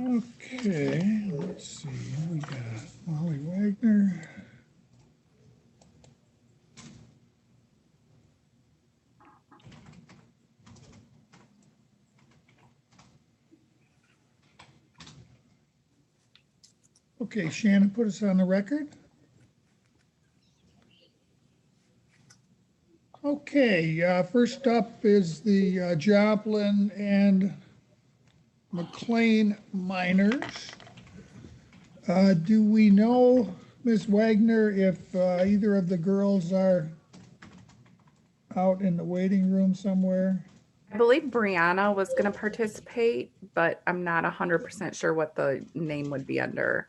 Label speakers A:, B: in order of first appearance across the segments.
A: Okay, let's see. We got Molly Wagner. Okay, Shannon, put us on the record. Okay, first up is the Joplin and McLean minors. Do we know, Ms. Wagner, if either of the girls are out in the waiting room somewhere?
B: I believe Brianna was going to participate, but I'm not 100% sure what the name would be under.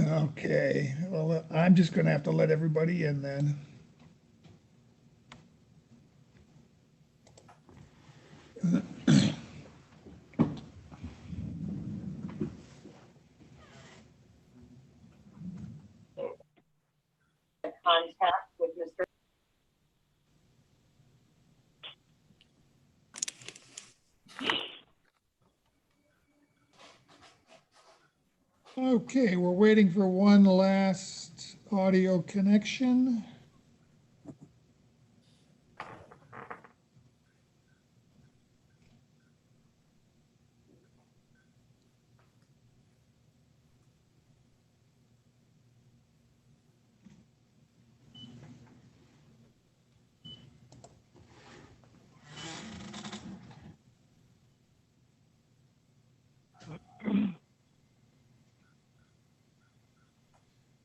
A: Okay, well, I'm just gonna have to let everybody in then.
C: Contact with Mr.
A: Okay, we're waiting for one last audio connection.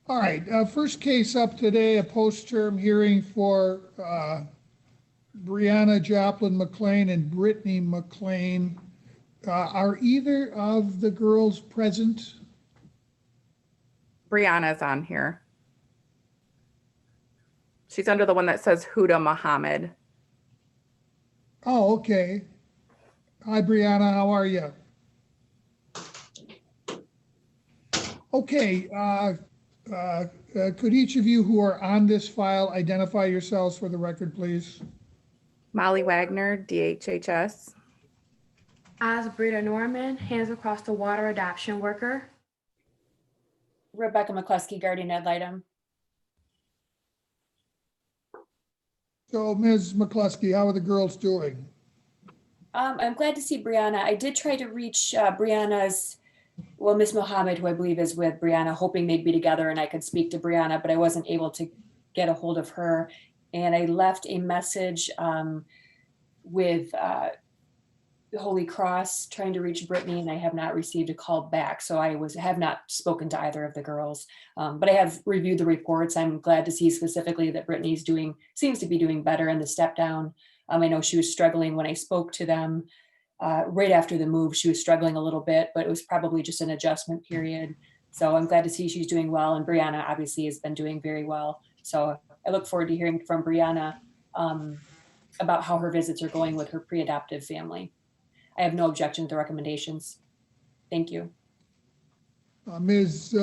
A: All right, first case up today, a post-term hearing for Brianna Joplin McLean and Brittany McLean. Are either of the girls present?
B: Brianna's on here. She's under the one that says Huda Muhammad.
A: Oh, okay. Hi, Brianna, how are you? Okay, could each of you who are on this file identify yourselves for the record, please?
B: Molly Wagner, DHHS.
D: Osbrita Norman, Hands Across the Water adoption worker.
E: Rebecca McCluskey, guardian ad litem.
A: So, Ms. McCluskey, how are the girls doing?
E: I'm glad to see Brianna. I did try to reach Brianna's, well, Miss Mohammed, who I believe is with Brianna, hoping they'd be together and I could speak to Brianna, but I wasn't able to get a hold of her. And I left a message with Holy Cross trying to reach Brittany, and I have not received a call back. So I have not spoken to either of the girls, but I have reviewed the reports. I'm glad to see specifically that Brittany's seems to be doing better in the step down. I know she was struggling when I spoke to them right after the move. She was struggling a little bit, but it was probably just an adjustment period. So I'm glad to see she's doing well. And Brianna obviously has been doing very well. So I look forward to hearing from Brianna about how her visits are going with her pre-adoptive family. I have no objection to the recommendations. Thank you.
A: Ms.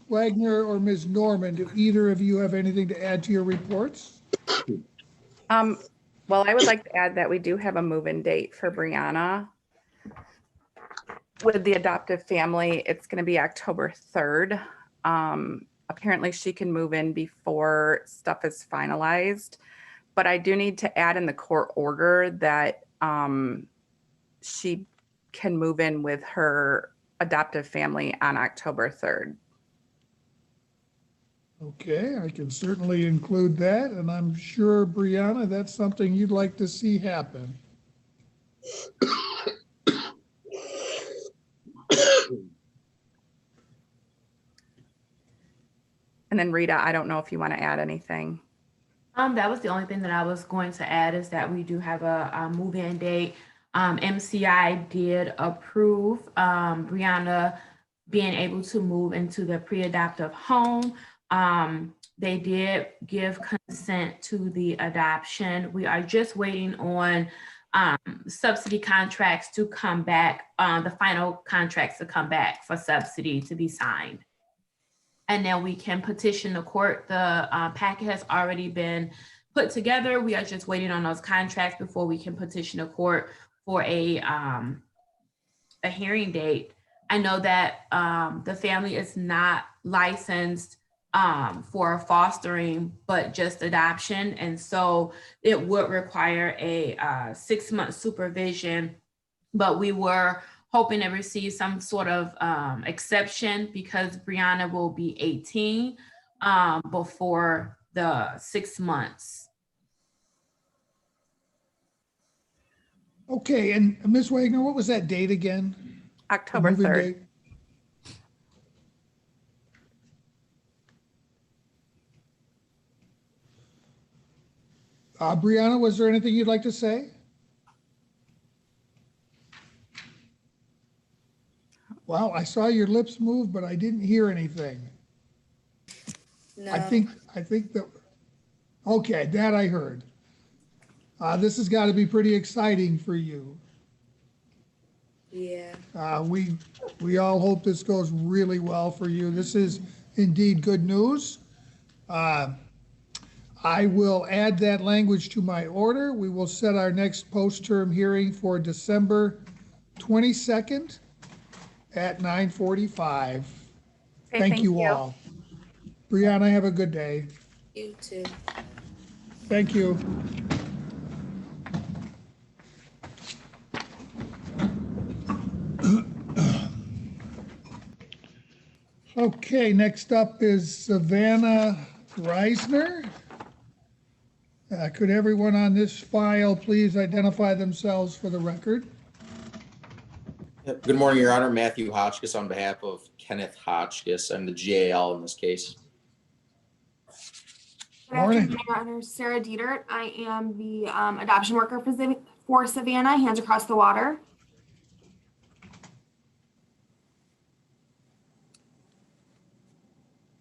A: Wagner or Ms. Norman, do either of you have anything to add to your reports?
B: Well, I would like to add that we do have a move-in date for Brianna. With the adoptive family, it's going to be October 3rd. Apparently, she can move in before stuff is finalized, but I do need to add in the court order that she can move in with her adoptive family on October 3rd.
A: Okay, I can certainly include that, and I'm sure, Brianna, that's something you'd like to see happen.
B: And then Rita, I don't know if you want to add anything.
D: That was the only thing that I was going to add, is that we do have a move-in date. MCI did approve Brianna being able to move into the pre-adoptive home. They did give consent to the adoption. We are just waiting on subsidy contracts to come back, the final contracts to come back for subsidy to be signed. And then we can petition the court. The packet has already been put together. We are just waiting on those contracts before we can petition the court for a a hearing date. I know that the family is not licensed for fostering, but just adoption. And so it would require a 6-month supervision, but we were hoping to receive some sort of exception because Brianna will be 18 before the 6 months.
A: Okay, and Ms. Wagner, what was that date again? The
B: October
A: moving
B: 3rd.
A: date? Brianna, was there anything you'd like to say? Wow, I saw your lips move, but I didn't hear anything.
C: No.
A: I think that, okay, that I heard. This has got to be pretty exciting for you.
C: Yeah.
A: We all hope this goes really well for you. This is indeed good news. I will add that language to my order. We will set our next post-term hearing for December 22nd at 9:45.
B: Okay,
A: Thank you all. Brianna, have a good day.
C: You too.
A: Thank you. Okay, next up is Savannah Reisner. Could everyone on this file please identify themselves for the record?
F: Good morning, Your Honor. Matthew Hotchkiss on behalf of Kenneth Hotchkiss. I'm the GAL in this case.
G: Good
A: Morning.
G: afternoon, Your Honor. Sarah Dietert. I am the adoption worker for Savannah, Hands Across the Water.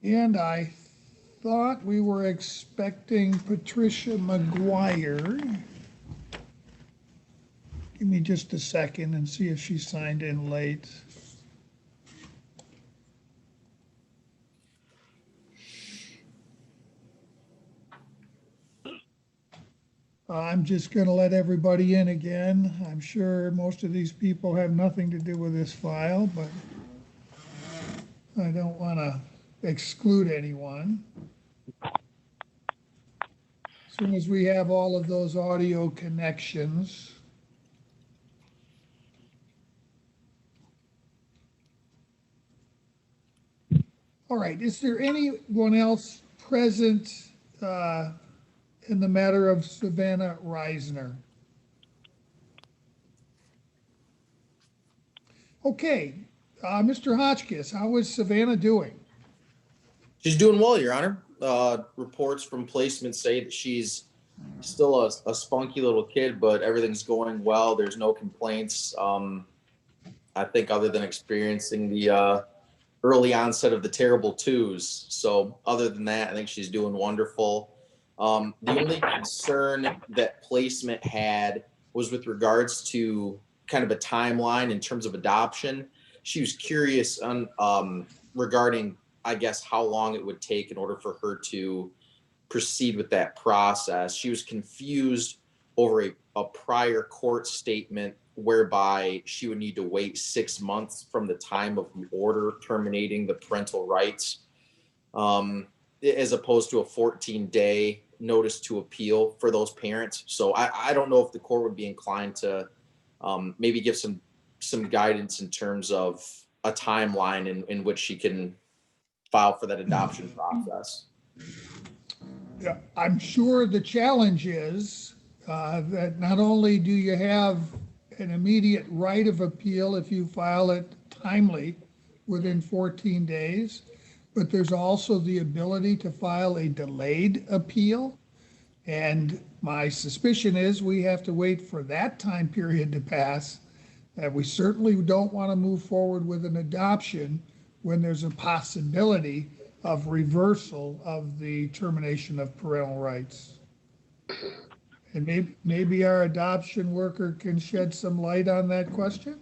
A: And I thought we were expecting Patricia McGuire. Give me just a second and see if she signed in late. I'm just going to let everybody in again. I'm sure most of these people have nothing to do with this file, but I don't want to exclude anyone. As soon as we have all of those audio connections. All right, is there anyone else present in the matter of Savannah Reisner? Okay, Mr. Hotchkiss, how is Savannah doing?
F: She's doing well, Your Honor. Reports from placement say that she's still a spunky little kid, but everything's going well. There's no complaints. I think other than experiencing the early onset of the terrible twos. So other than that, I think she's doing wonderful. The only concern that placement had was with regards to kind of a timeline in terms of adoption. She was curious on regarding, I guess, how long it would take in order for her to proceed with that process. She was confused over a prior court statement whereby she would need to wait 6 months from the time of the order terminating the parental rights, as opposed to a 14-day notice to appeal for those parents. So I don't know if the court would be inclined to maybe give some guidance in terms of a timeline in which she can file for that adoption process.
A: Yeah, I'm sure the challenge is that not only do you have an immediate right of appeal if you file it timely within 14 days, but there's also the ability to file a delayed appeal. And my suspicion is we have to wait for that time period to pass. And we certainly don't want to move forward with an adoption when there's a possibility of reversal of the termination of parental rights. And maybe our adoption worker can shed some light on that question.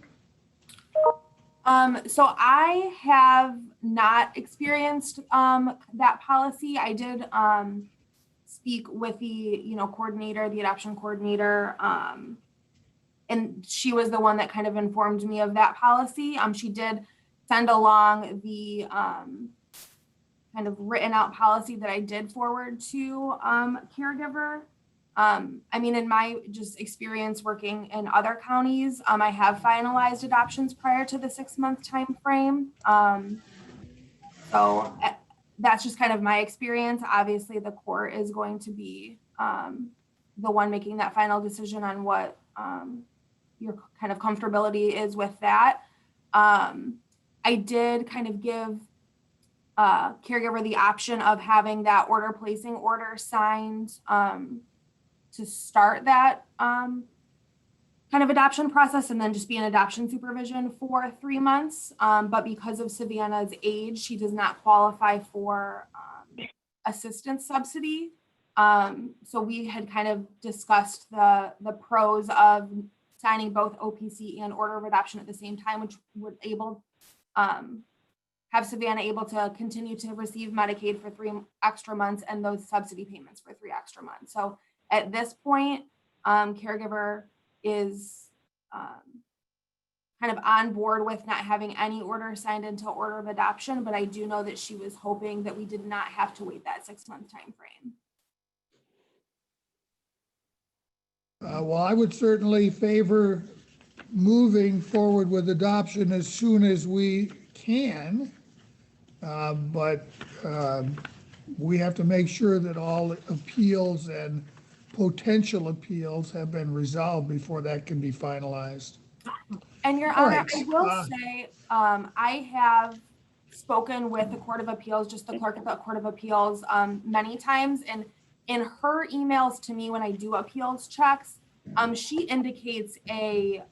G: So I have not experienced that policy. I did speak with the coordinator, the adoption coordinator, and she was the one that kind of informed me of that policy. She did send along the kind of written out policy that I did forward to caregiver. I mean, in my just experience working in other counties, I have finalized adoptions prior to the 6-month time frame. So that's just kind of my experience. Obviously, the court is going to be the one making that final decision on what your kind of comfortability is with that. I did kind of give caregiver the option of having that order placing order signed to start that kind of adoption process, and then just be an adoption supervision for 3 months. But because of Savannah's age, she does not qualify for assistance subsidy. So we had kind of discussed the pros of signing both OPC and order of adoption at the same time, which would have Savannah able to continue to receive Medicaid for 3 extra months and those subsidy payments for 3 extra months. So at this point, caregiver is kind of on board with not having any order signed into order of adoption, but I do know that she was hoping that we did not have to wait that 6-month time frame.
A: Well, I would certainly favor moving forward with adoption as soon as we can. But we have to make sure that all appeals and potential appeals have been resolved before that can be finalized.
G: And Your
A: All
G: Honor,
A: right.
G: I will say, I have spoken with the Court of Appeals, just the clerk of the Court of Appeals, many times. And in her emails to me when I do appeals checks, she indicates a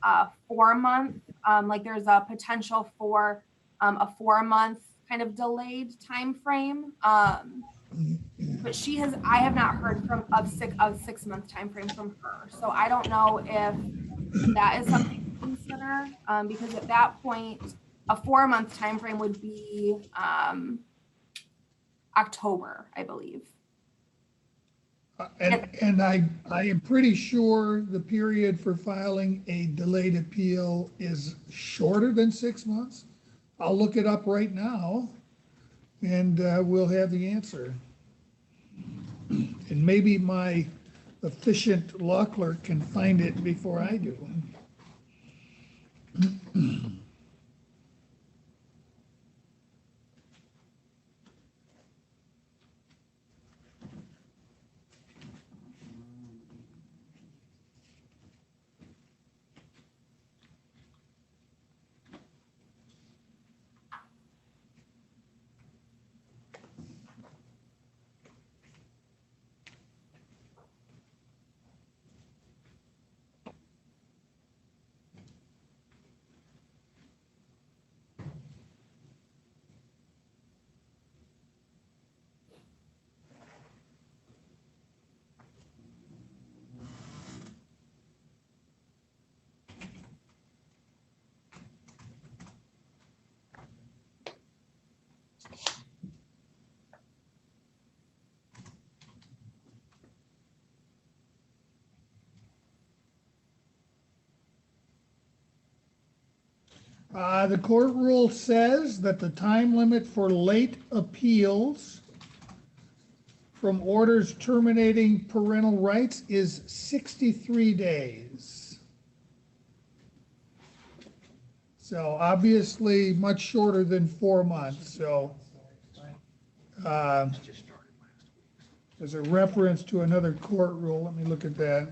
G: 4-month, like there's a potential for a 4-month kind of delayed time frame. But I have not heard from a 6-month time frame from her. So I don't know if that is something to consider, because at that point, a 4-month time frame would be October, I believe.
A: And I am pretty sure the period for filing a delayed appeal is shorter than 6 months. I'll look it up right now and we'll have the answer. And maybe my efficient law clerk can find it before I do. The court rule says that the time limit for late appeals from orders terminating parental rights is 63 days. So obviously much shorter than 4 months. So there's a reference to another court rule. Let me look at that.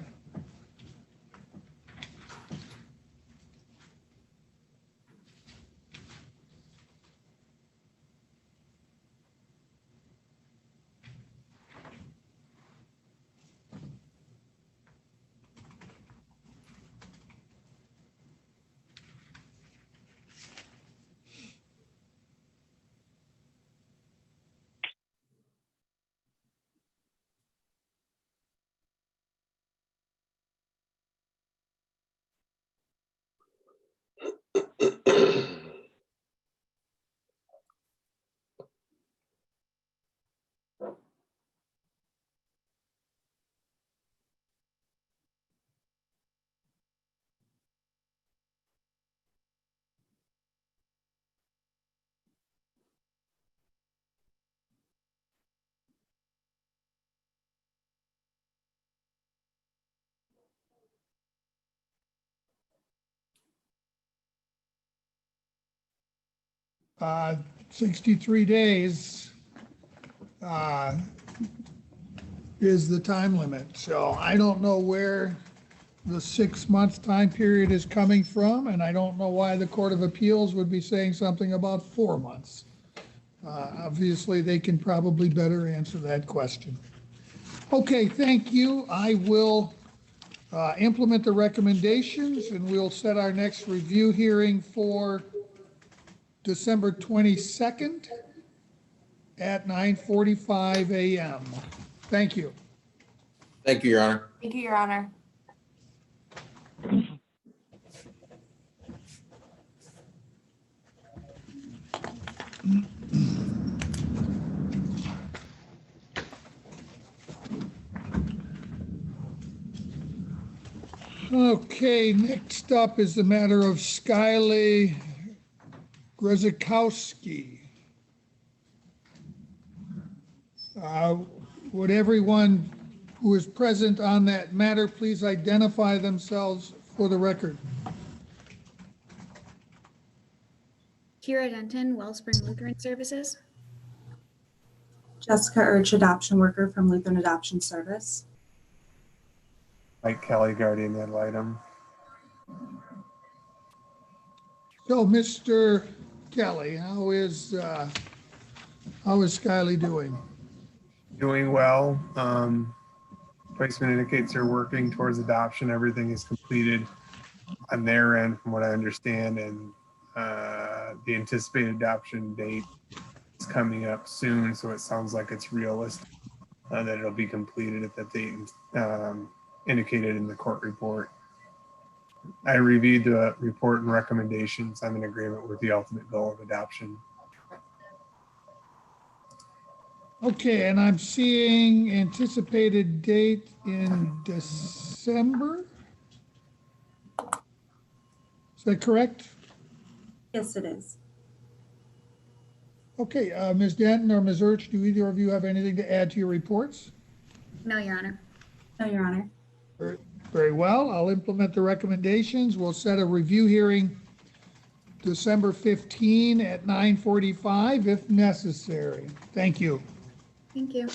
A: 63 days is the time limit. So I don't know where the 6-month time period is coming from, and I don't know why the Court of Appeals would be saying something about 4 months. Obviously, they can probably better answer that question. Okay, thank you. I will implement the recommendations, and we'll set our next review hearing for December 22nd at 9:45 a.m. Thank you.
F: Thank you, Your Honor.
G: Thank you, Your Honor.
A: Okay, next up is the matter of Skylar Grozikowski. Would everyone who is present on that matter please identify themselves for the record?
H: Kira Denton, Wellspring Lutheran Services.
I: Jessica Urch, adoption worker from Lutheran Adoption Service.
J: Mike Kelly, guardian ad litem.
A: So, Mr. Kelly, how is Skylar doing?
J: Doing well. Placement indicates they're working towards adoption. Everything is completed on their end, from what I understand, and the anticipated adoption date is coming up soon. So it sounds like it's realistic that it'll be completed at the date indicated in the court report. I reviewed the report and recommendations. I'm in agreement with the ultimate goal of adoption.
A: Okay, and I'm seeing anticipated date in December. Is that correct?
I: Yes, it is.
A: Okay, Ms. Denton or Ms. Urch, do either of you have anything to add to your reports?
H: No, Your Honor.
I: No, Your Honor.
A: Very well. I'll implement the recommendations. We'll set a review hearing December 15 at 9:45 if necessary. Thank you.
H: Thank you.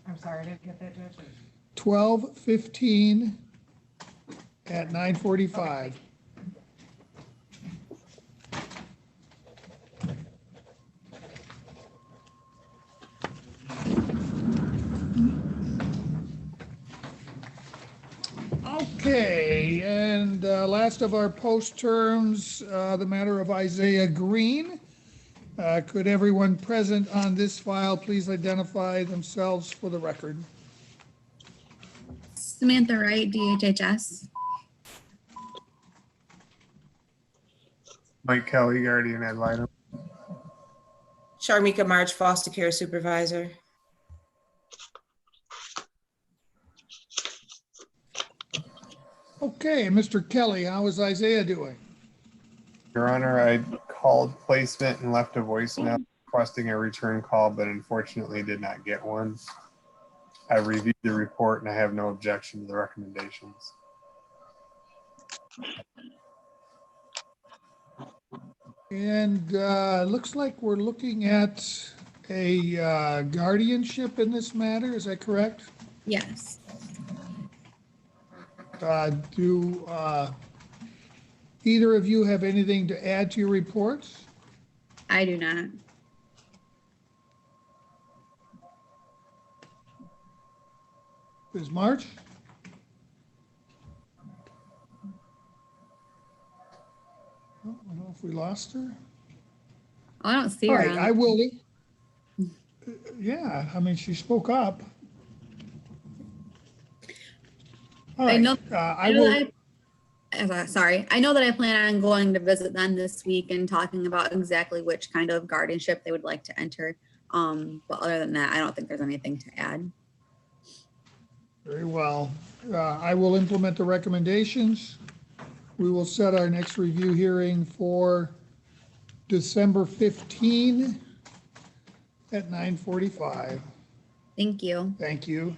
B: I'm sorry, I didn't get that, Judge.
A: 12:15 at 9:45. Okay, and last of our post terms, the matter of Isaiah Green. Could everyone present on this file please identify themselves for the record?
H: Samantha Wright, DHHS.
J: Mike Kelly, guardian ad litem.
C: Sharmika March, foster care supervisor.
A: Okay, Mr. Kelly, how is Isaiah doing?
J: Your Honor, I called placement and left a voicemail requesting a return call, but unfortunately did not get one. I reviewed the report and I have no objection to the recommendations.
A: And looks like we're looking at a guardianship in this matter, is that correct?
H: Yes.
A: Do either of you have anything to add to your reports?
H: I do not.
A: Ms. March? I don't know if we lost her.
H: Oh, I don't see
A: All
H: her.
A: right, I will. Yeah, I mean, she spoke up. All
H: I
A: right,
H: know.
A: I will.
H: Sorry. I know that I plan on going to visit them this week and talking about exactly which kind of guardianship they would like to enter. But other than that, I don't think there's anything to add.
A: Very well. I will implement the recommendations. We will set our next review hearing for December 15 at 9:45.
H: Thank you.
A: Thank you.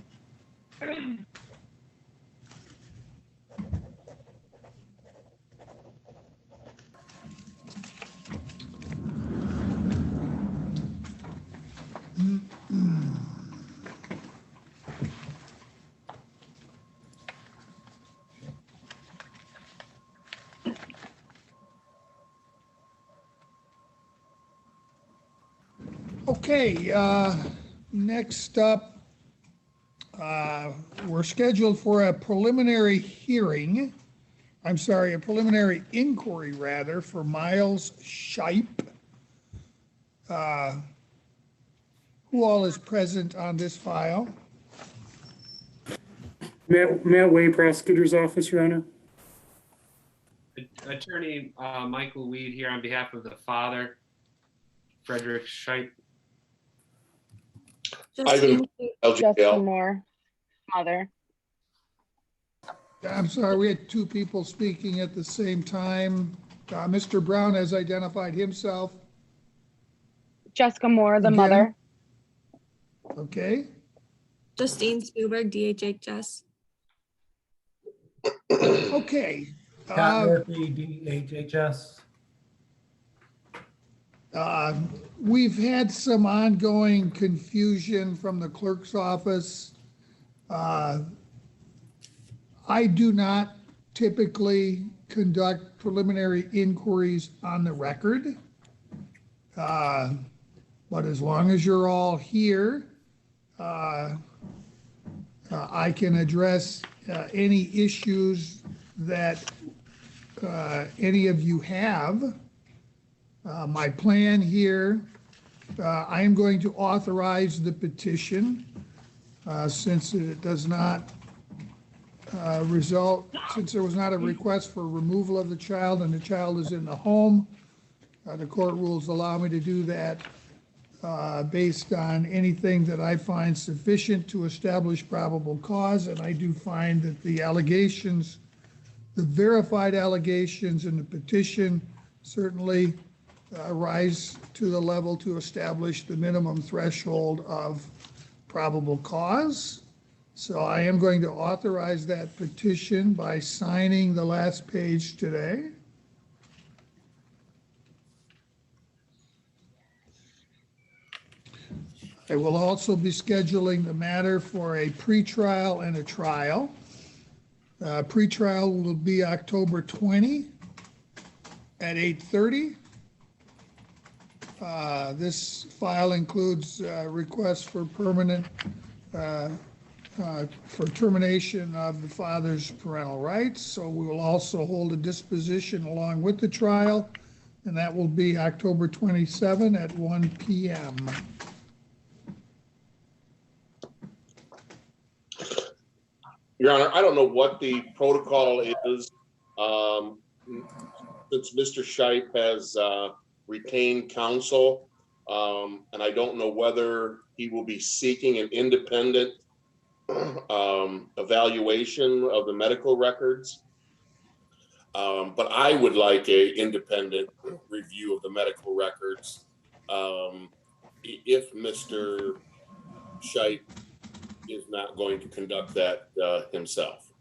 A: Okay, next up, we're scheduled for a preliminary hearing. I'm sorry, a preliminary inquiry rather for Miles Shipe. Who all is present on this file?
K: Matt Way, Prosecutor's Office, Your Honor.
L: Attorney Michael Weed here on behalf of the father, Frederick Shipe.
B: Justin Moore, mother.
A: I'm sorry, we had two people speaking at the same time. Mr. Brown has identified himself.
B: Jessica Moore, the
A: Again?
B: mother.
A: Okay,
M: Justine Spielberg, DHHS.
A: okay.
N: Scott Murphy, DHHS.
A: We've had some ongoing confusion from the clerk's office. I do not typically conduct preliminary inquiries on the record. But as long as you're all here, I can address any issues that any of you have. My plan here, I am going to authorize the petition since it does not since there was not a request for removal of the child and the child is in the home. The court rules allow me to do that based on anything that I find sufficient to establish probable cause. And I do find that the allegations, the verified allegations in the petition certainly rise to the level to establish the minimum threshold of probable cause. So I am going to authorize that petition by signing the last page today. I will also be scheduling the matter for a pretrial and a trial. Pretrial will be October 20 at 8:30. This file includes requests for permanent, for termination of the father's parental rights. So we will also hold a disposition along with the trial, and that will be October 27 at 1 p.m.
O: Your Honor, I don't know what the protocol is. Since Mr. Shipe has retained counsel, and I don't know whether he will be seeking an independent evaluation of the medical records. But I would like an independent review of the medical records if Mr. Shipe is not going to conduct that himself.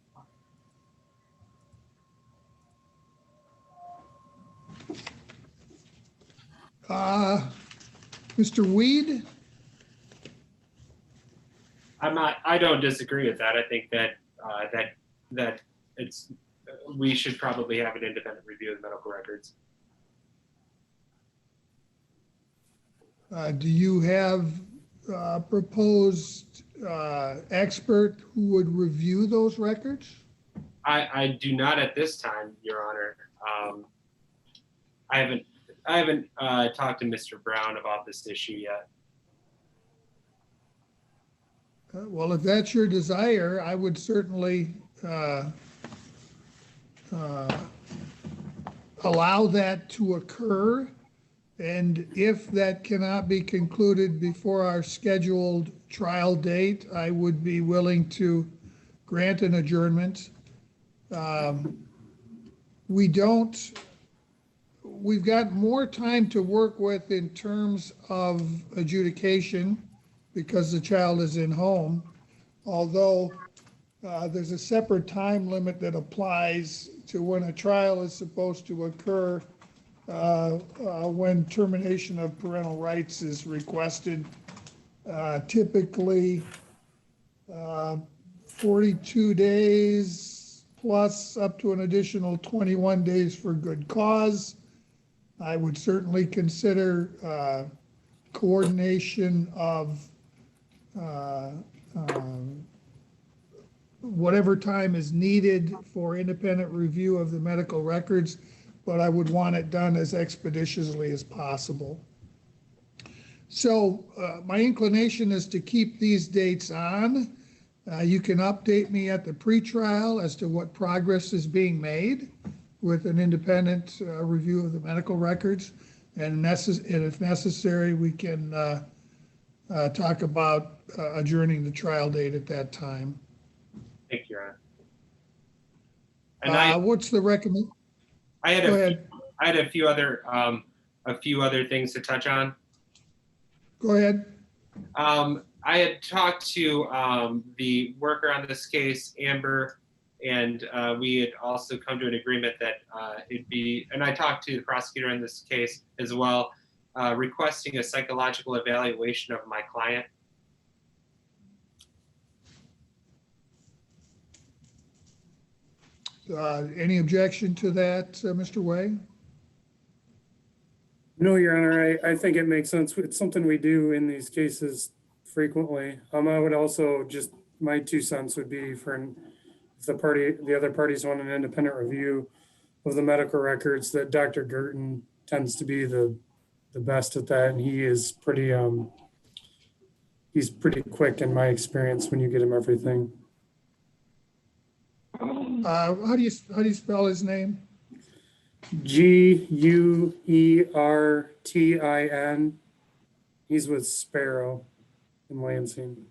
A: Mr. Weed?
L: I don't disagree with that. I think that that we should probably have an independent review of the medical records.
A: Do you have proposed expert who would review those records?
L: I do not at this time, Your Honor. I haven't talked to Mr. Brown about this issue yet.
A: Well, if that's your desire, I would certainly allow that to occur. And if that cannot be concluded before our scheduled trial date, I would be willing to grant an adjournment. We've got more time to work with in terms of adjudication because the child is in home, although there's a separate time limit that applies to when a trial is supposed to occur when termination of parental rights is requested. Typically 42 days plus up to an additional 21 days for good cause. I would certainly consider coordination of whatever time is needed for independent review of the medical records, but I would want it done as expeditiously as possible. So my inclination is to keep these dates on. You can update me at the pretrial as to what progress is being made with an independent review of the medical records. And if necessary, we can talk about adjourning the trial date at that time.
L: Thank you, Your Honor. And
A: what's the recommend?
L: I had
A: Go
L: a
A: ahead.
L: I had a few other things to touch on.
A: Go ahead.
L: I had talked to the worker on this case, Amber, and we had also come to an agreement that it'd be, and I talked to the prosecutor in this case as well, requesting a psychological evaluation of my client.
A: Any objection to that, Mr. Way?
K: No, Your Honor, I think it makes sense. It's something we do in these cases frequently. I would also just, my 2 cents would be for if the other parties want an independent review of the medical records, that Dr. Gerton tends to be the best at that. And he is he's pretty quick in my experience when you get him everything.
A: How do you spell his name?
K: Guertin. He's with Sparrow in Lansing.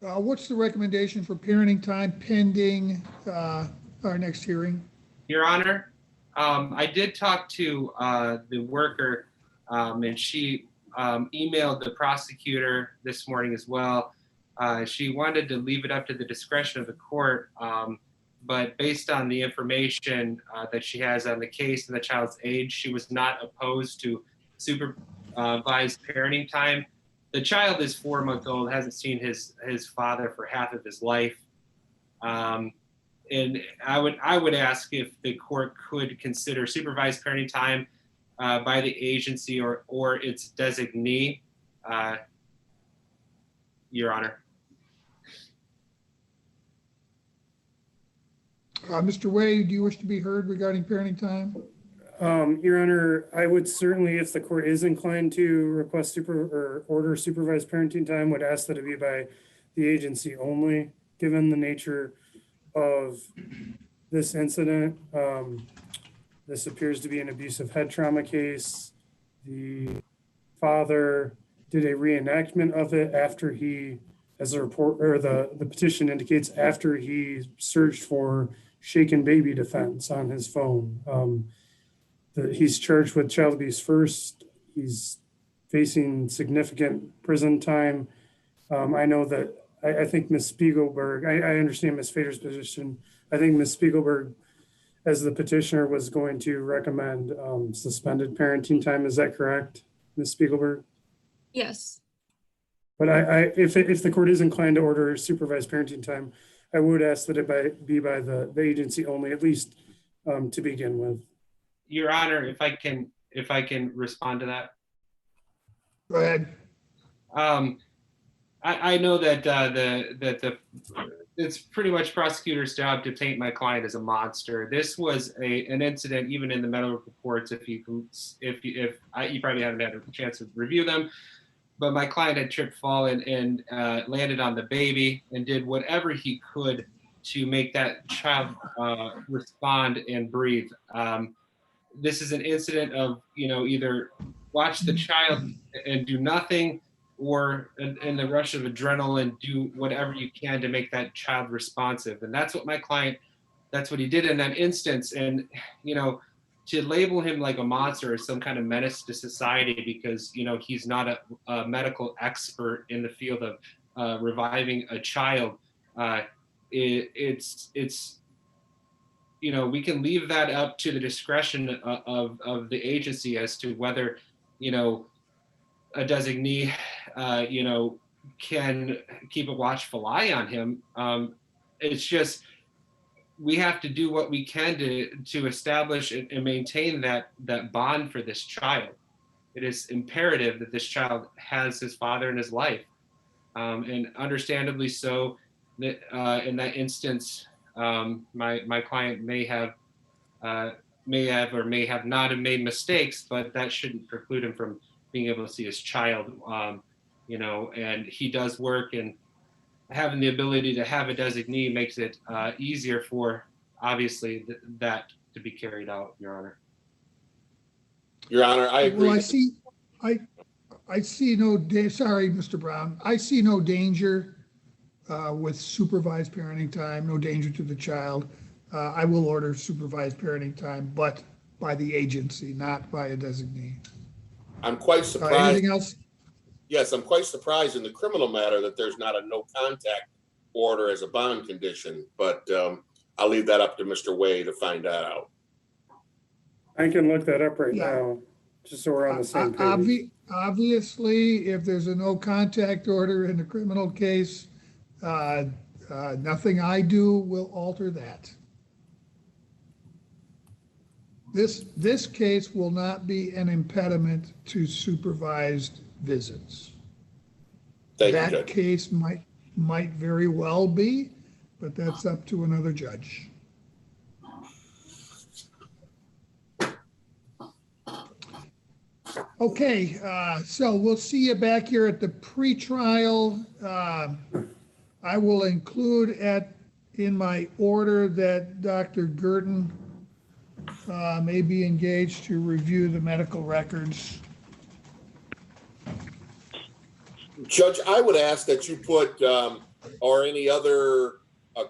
A: What's the recommendation for parenting time pending our next hearing?
L: Your Honor, I did talk to the worker, and she emailed the prosecutor this morning as well. She wanted to leave it up to the discretion of the court, but based on the information that she has on the case and the child's age, she was not opposed to supervised parenting time. The child is 4 months old, hasn't seen his father for half of his life. And I would ask if the court could consider supervised parenting time by the agency or its designee, Your Honor.
A: Mr. Way, do you wish to be heard regarding parenting time?
K: Your Honor, I would certainly, if the court is inclined to request or order supervised parenting time, would ask that it be by the agency only, given the nature of this incident. This appears to be an abusive head trauma case. The father did a reenactment of it after he, as the report or the petition indicates, after he searched for shaken baby defense on his phone. He's charged with child abuse first. He's facing significant prison time. I know that I think Ms. Spiegelberg, I understand Ms. Fader's position. I think Ms. Spiegelberg, as the petitioner, was going to recommend suspended parenting time. Is that correct, Ms. Spiegelberg?
M: Yes.
K: But if the court is inclined to order supervised parenting time, I would ask that it be by the agency only, at least to begin with.
L: Your Honor, if I can respond to that.
A: Go ahead.
L: I know that it's pretty much prosecutor's job to paint my client as a monster. This was an incident, even in the medical reports. You probably haven't had a chance to review them, but my client had tripped, fallen, and landed on the baby, and did whatever he could to make that child respond and breathe. This is an incident of, either watch the child and do nothing, or in the rush of adrenaline, do whatever you can to make that child responsive. And that's what my client, that's what he did in that instance. And, to label him like a monster or some kind of menace to society because, he's not a medical expert in the field of reviving a child, it's we can leave that up to the discretion of the agency as to whether, a designee, can keep a watchful eye on him. It's just, we have to do what we can to establish and maintain that bond for this child. it is imperative that this child has his father in his life. And understandably so, that in that instance, my client may have or may have not have made mistakes, but that shouldn't preclude him from being able to see his child. And he does work, and having the ability to have a designee makes it easier for, obviously, that to be carried out, Your Honor.
O: Your Honor, I agree.
A: Well, I see no, sorry, Mr. Brown, I see no danger with supervised parenting time, no danger to the child. I will order supervised parenting time, but by the agency, not by a designee.
O: I'm quite surprised.
A: Anything else?
O: Yes, I'm quite surprised in the criminal matter that there's not a no contact order as a bond condition, but I'll leave that up to Mr. Way to find that out.
K: I can look that up right now, just so we're on the same page.
A: Obviously, if there's a no contact order in the criminal case, nothing I do will alter that. This case will not be an impediment to supervised visits.
O: Thank you,
A: That
O: Judge.
A: case might very well be, but that's up to another judge. Okay, so we'll see you back here at the pretrial. I will include in my order that Dr. Gurton may be engaged to review the medical records.
O: Judge, I would ask that you put, or any other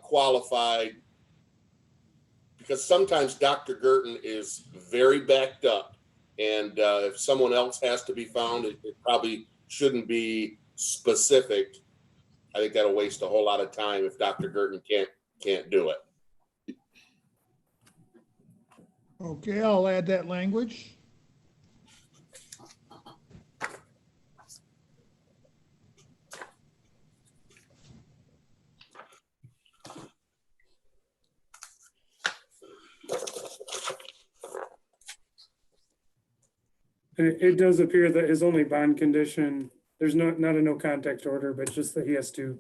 O: qualified, because sometimes Dr. Gurton is very backed up. And if someone else has to be found, it probably shouldn't be specific. I think that'll waste a whole lot of time if Dr. Gurton can't do it.
A: Okay, I'll add that language.
K: It does appear that his only bond condition, there's not a no contact order, but just that he has to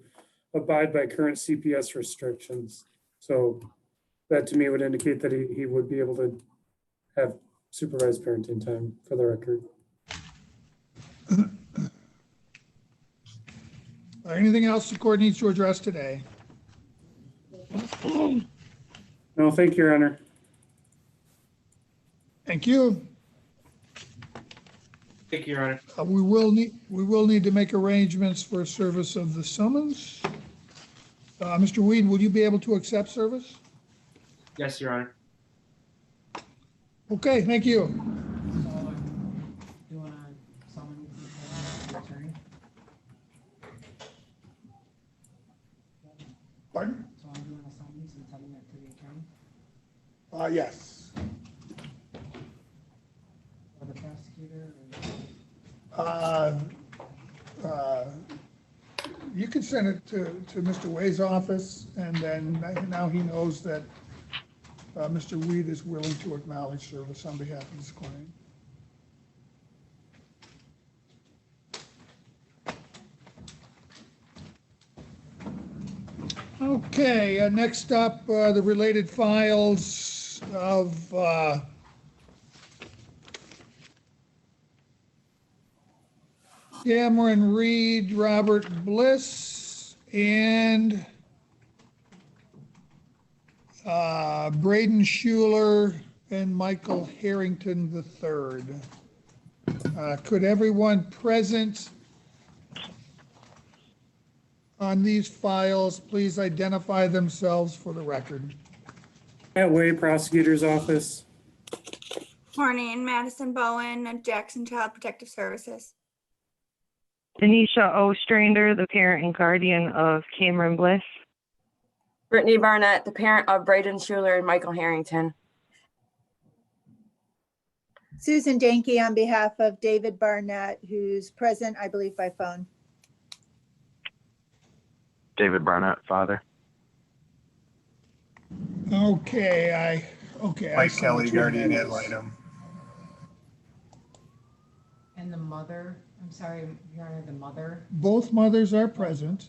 K: abide by current CPS restrictions. So that to me would indicate that he would be able to have supervised parenting time, for the record.
A: Anything else the court needs to address today?
K: No, thank you, Your Honor.
A: Thank you.
L: Thank you, Your Honor.
A: We will need to make arrangements for service of the summons. Mr. Weed, will you be able to accept service?
L: Yes, Your Honor.
A: Okay, thank you.
P: You want to summon the attorney?
A: Pardon?
P: So I'm doing a summons and sending it to the attorney?
A: Yes.
P: Or the prosecutor?
A: You can send it to Mr. Way's office, and then now he knows that Mr. Weed is willing to acknowledge service on behalf of his client. Okay, next up, the related files of Cameron Reed, Robert Bliss, and Braden Shuler and Michael Harrington III. Could everyone present on these files please identify themselves for the record?
K: At Way Prosecutor's Office.
Q: Morning, Madison Bowen, Jackson Child Protective Services.
R: Denisha Ostrander, the parent and guardian of Cameron Bliss.
S: Brittany Barnett, the parent of Braden Shuler and Michael Harrington.
T: Susan Danke on behalf of David Barnett, who's present, I believe, by phone.
U: David Barnett, father.
A: Okay,
J: Mike Kelly, guardian ad litem.
P: And the mother, I'm sorry, Your Honor, the mother.
A: Both mothers are present.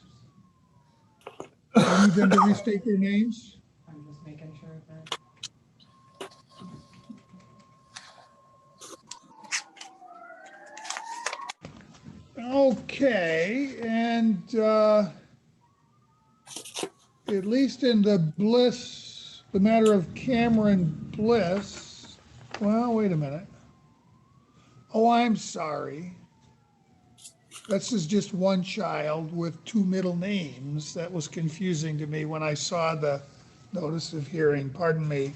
A: Do you need them to restate their names?
P: I'm just making sure that.
A: Okay, and at least in the Bliss, the matter of Cameron Bliss, well, wait a minute. Oh, I'm sorry. This is just one child with two middle names. That was confusing to me when I saw the notice of hearing, pardon me.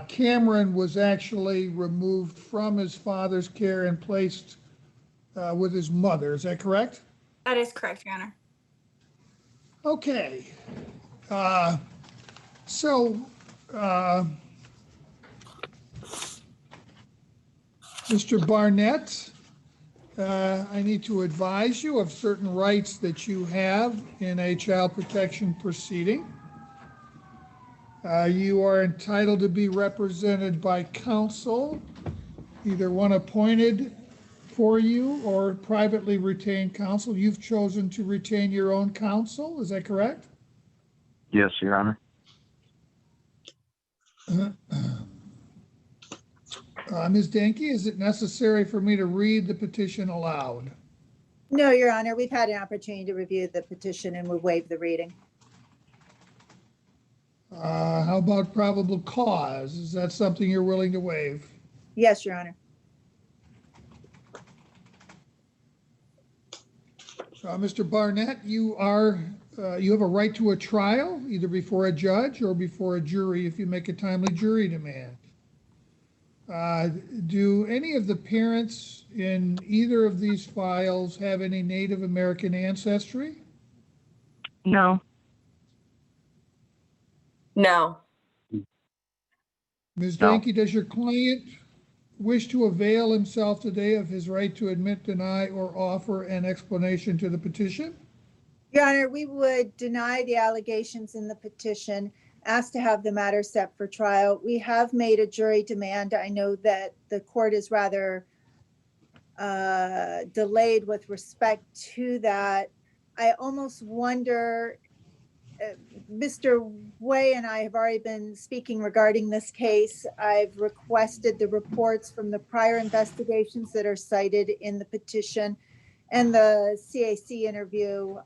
A: Cameron was actually removed from his father's care and placed with his mother. Is that correct?
Q: That is correct, Your Honor.
A: Okay. So, Mr. Barnett, I need to advise you of certain rights that you have in a child protection proceeding. You are entitled to be represented by counsel, either one appointed for you or privately retained counsel. You've chosen to retain your own counsel, is that correct?
U: Yes, Your Honor.
A: Ms. Danke, is it necessary for me to read the petition aloud?
T: No, Your Honor, we've had an opportunity to review the petition and we'll waive the reading.
A: How about probable cause? Is that something you're willing to waive?
T: Yes, Your Honor.
A: Mr. Barnett, you have a right to a trial, either before a judge or before a jury if you make a timely jury demand. Do any of the parents in either of these files have any Native American ancestry?
R: No.
S: No.
A: Ms.
U: No.
A: Danke, does your client wish to avail himself today of his right to admit, deny, or offer an explanation to the petition?
T: Your Honor, we would deny the allegations in the petition, ask to have the matter set for trial. We have made a jury demand. I know that the court is rather delayed with respect to that. I almost wonder, Mr. Way and I have already been speaking regarding this case. I've requested the reports from the prior investigations that are cited in the petition and the CAC interview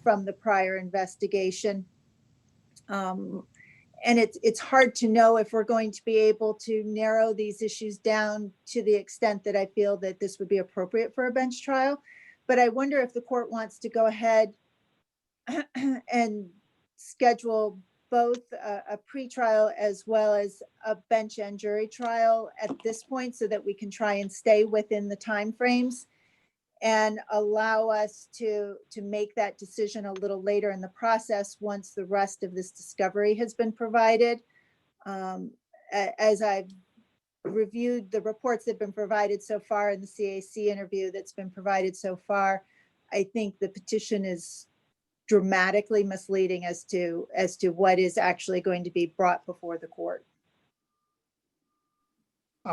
T: from the prior investigation. And it's hard to know if we're going to be able to narrow these issues down to the extent that I feel that this would be appropriate for a bench trial. But I wonder if the court wants to go ahead and schedule both a pretrial as well as a bench and jury trial at this point so that we can try and stay within the timeframes and allow us to make that decision a little later in the process once the rest of this discovery has been provided. As I've reviewed the reports that have been provided so far in the CAC interview that's been provided so far, I think the petition is dramatically misleading as to what is actually going to be brought before the court.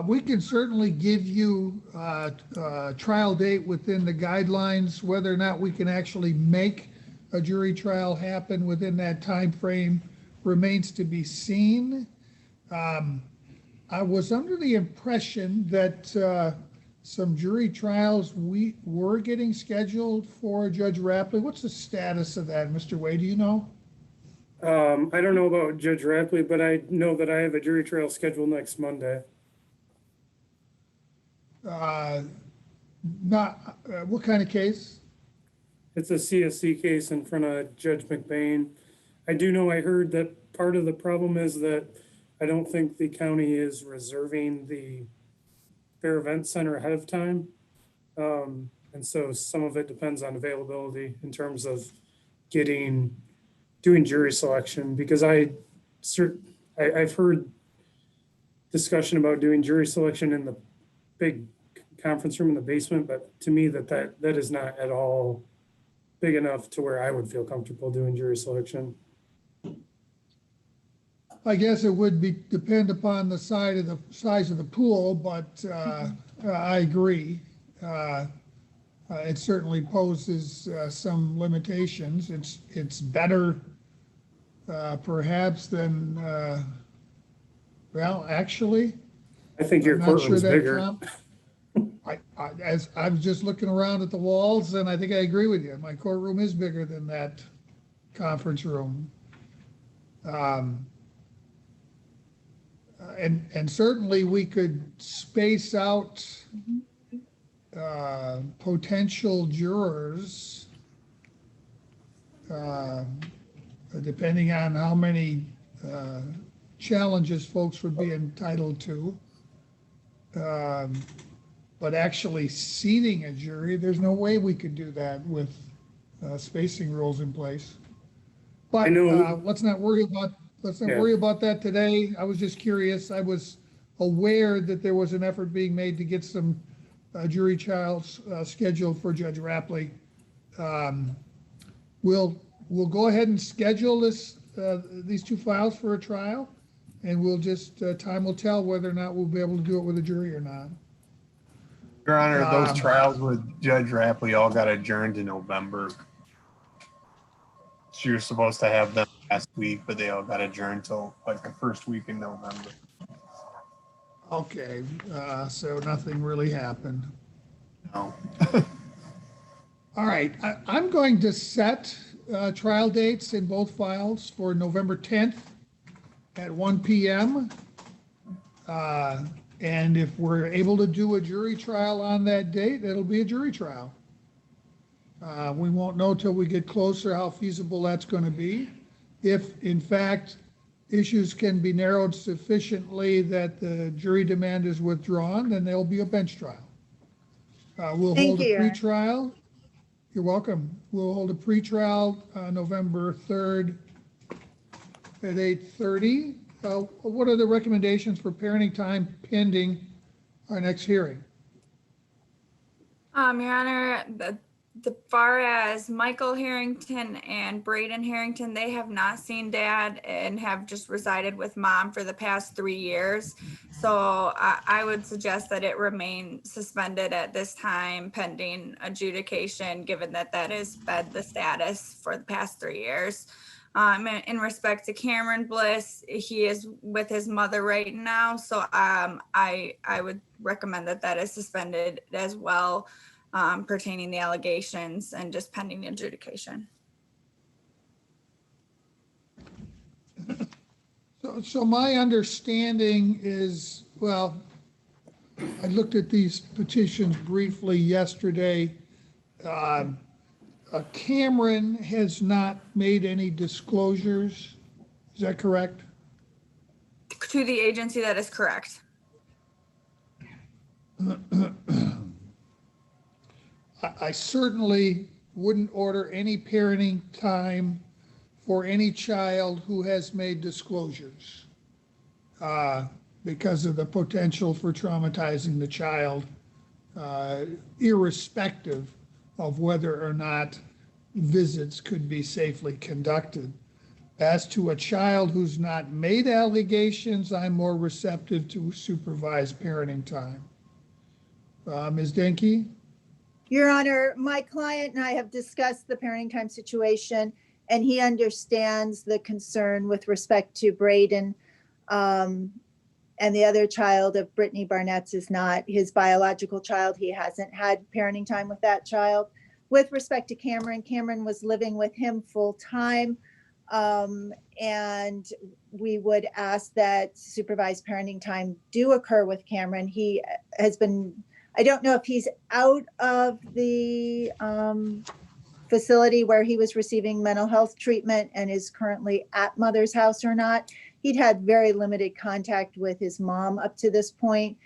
A: We can certainly give you a trial date within the guidelines. Whether or not we can actually make a jury trial happen within that time frame remains to be seen. I was under the impression that some jury trials we were getting scheduled for Judge Rapley. What's the status of that, Mr. Way? Do you know?
K: I don't know about Judge Rapley, but I know that I have a jury trial scheduled next Monday.
A: What kind of case?
K: It's a CSC case in front of Judge McBain. I do know, I heard that part of the problem is that I don't think the county is reserving the Fair Event Center ahead of time. And so some of it depends on availability in terms of doing jury selection, because I've heard discussion about doing jury selection in the big conference room in the basement, but to me that is not at all big enough to where I would feel comfortable doing jury selection.
A: I guess it would depend upon the size of the pool, but I agree. It certainly poses some limitations. It's better perhaps than, well, actually.
K: I think your
A: I'm not sure
K: courtroom's
A: that
K: bigger.
A: as I was just looking around at the walls, and I think I agree with you. My courtroom is bigger than that conference room. And certainly we could space out potential jurors depending on how many challenges folks would be entitled to. But actually seating a jury, there's no way we could do that with spacing rules in place. But let's not worry about that today. I was just curious. I was aware that there was an effort being made to get some jury trials scheduled for Judge Rapley. We'll go ahead and schedule these two files for a trial, and we'll just time will tell whether or not we'll be able to do it with a jury or not.
J: Your Honor, those trials with Judge Rapley all got adjourned to November. She was supposed to have them last week, but they all got adjourned till like the first week in November.
A: Okay, so nothing really happened.
J: No.
A: All right, I'm going to set trial dates in both files for November 10th at 1 p.m. And if we're able to do a jury trial on that date, it'll be a jury trial. We won't know till we get closer how feasible that's going to be. If, in fact, issues can be narrowed sufficiently that the jury demand is withdrawn, then there'll be a bench trial. We'll hold a pretrial. You're welcome. We'll hold a pretrial November 3rd at 8:30. What are the recommendations for parenting time pending our next hearing?
Q: Your Honor, the far as Michael Harrington and Braden Harrington, they have not seen dad and have just resided with mom for the past 3 years. So I would suggest that it remain suspended at this time pending adjudication, given that that has been the status for the past 3 years. In respect to Cameron Bliss, he is with his mother right now. So I would recommend that that is suspended as well, pertaining the allegations and just pending adjudication.
A: So my understanding is, well, I looked at these petitions briefly yesterday. Cameron has not made any disclosures. Is that correct?
Q: To the agency, that is correct.
A: I certainly wouldn't order any parenting time for any child who has made disclosures because of the potential for traumatizing the child, irrespective of whether or not visits could be safely conducted. As to a child who's not made allegations, I'm more receptive to supervised parenting time. Ms. Denke?
T: Your Honor, my client and I have discussed the parenting time situation, and he understands the concern with respect to Braden. And the other child of Brittany Barnett's is not his biological child. He hasn't had parenting time with that child. With respect to Cameron, Cameron was living with him full time. And we would ask that supervised parenting time do occur with Cameron. He has been, I don't know if he's out of the facility where he was receiving mental health treatment and is currently at mother's house or not. He'd had very limited contact with his mom up to this point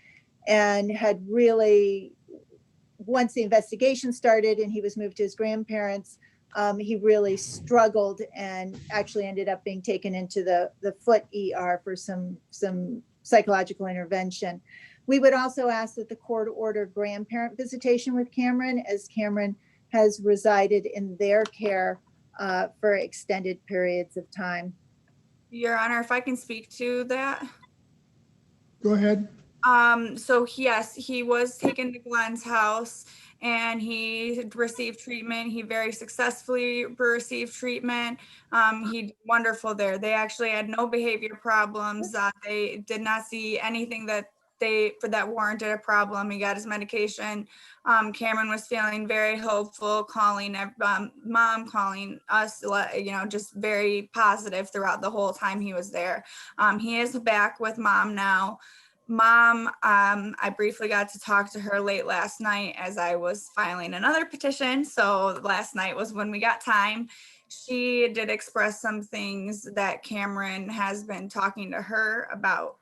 T: and had really, once the investigation started and he was moved to his grandparents, he really struggled and actually ended up being taken into the foot ER for some psychological intervention. We would also ask that the court order grandparent visitation with Cameron, as Cameron has resided in their care for extended periods of time.
Q: Your Honor, if I can speak to that.
A: Go ahead.
Q: So yes, he was taken to Glenn's house and he received treatment. He very successfully received treatment. He did wonderful there. They actually had no behavior problems. They did not see anything that that warranted a problem. He got his medication. Cameron was feeling very hopeful, calling mom, calling us, just very positive throughout the whole time he was there. He is back with mom now. Mom, I briefly got to talk to her late last night as I was filing another petition. So last night was when we got time. She did express some things that Cameron has been talking to her about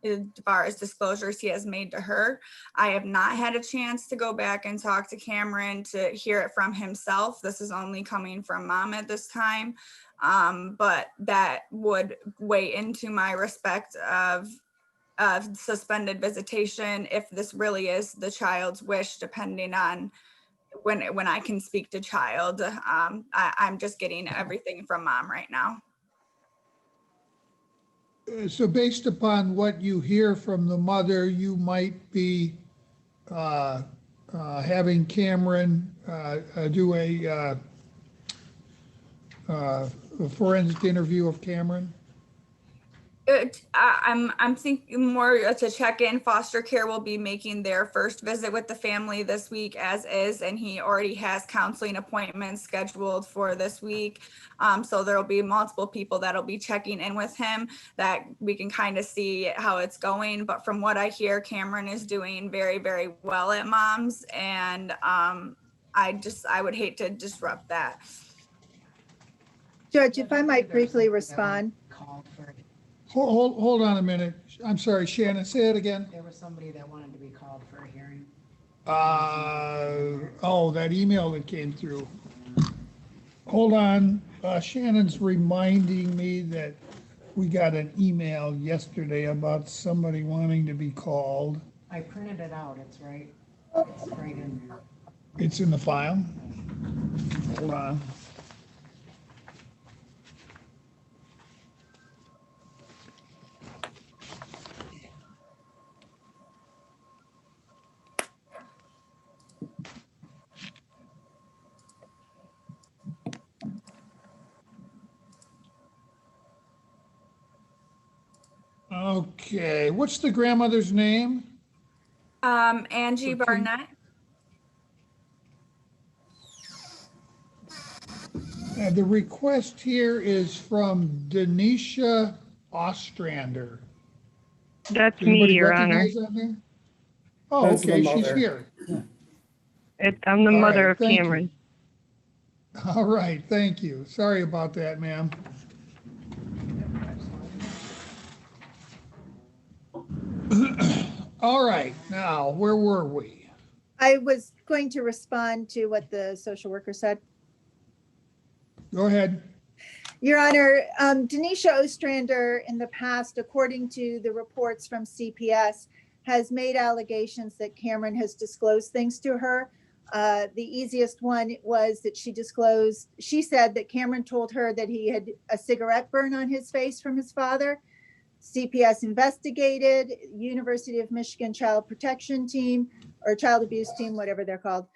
Q: as far as disclosures he has made to her. I have not had a chance to go back and talk to Cameron to hear it from himself. This is only coming from mom at this time. But that would weigh into my respect of suspended visitation if this really is the child's wish, depending on when I can speak to child. I'm just getting everything from mom right now.
A: So based upon what you hear from the mother, you might be having Cameron do a forensic interview of Cameron?
Q: I'm thinking more to check in. Foster care will be making their first visit with the family this week as is, and he already has counseling appointments scheduled for this week. So there will be multiple people that'll be checking in with him that we can kind of see how it's going. But from what I hear, Cameron is doing very, very well at mom's, and I would hate to disrupt that.
T: Judge, if I might briefly respond.
A: Hold on a minute. I'm sorry, Shannon, say it again.
P: There was somebody that wanted to be called for a hearing.
A: Oh, that email that came through. Hold on. Shannon's reminding me that we got an email yesterday about somebody wanting to be called.
P: I printed it out. It's right. It's right in there.
A: It's in the file? Hold on. Okay, what's the grandmother's name?
Q: Angie Barnett.
A: The request here is from Denisha Ostrander.
R: That's me, Your Honor.
A: Recognize that name? Oh,
K: That's the
A: okay, she's
K: mother.
A: here.
R: I'm the
A: All
R: mother
A: right,
R: of
A: thank you.
R: Cameron.
A: All right, thank you. Sorry about that, ma'am. All right, now, where were we?
T: I was going to respond to what the social worker said.
A: Go ahead.
T: Your Honor, Denisha Ostrander in the past, according to the reports from CPS, has made allegations that Cameron has disclosed things to her. The easiest one was that she said that Cameron told her that he had a cigarette burn on his face from his father. CPS investigated, University of Michigan Child Protection Team or Child Abuse Team, whatever they're called,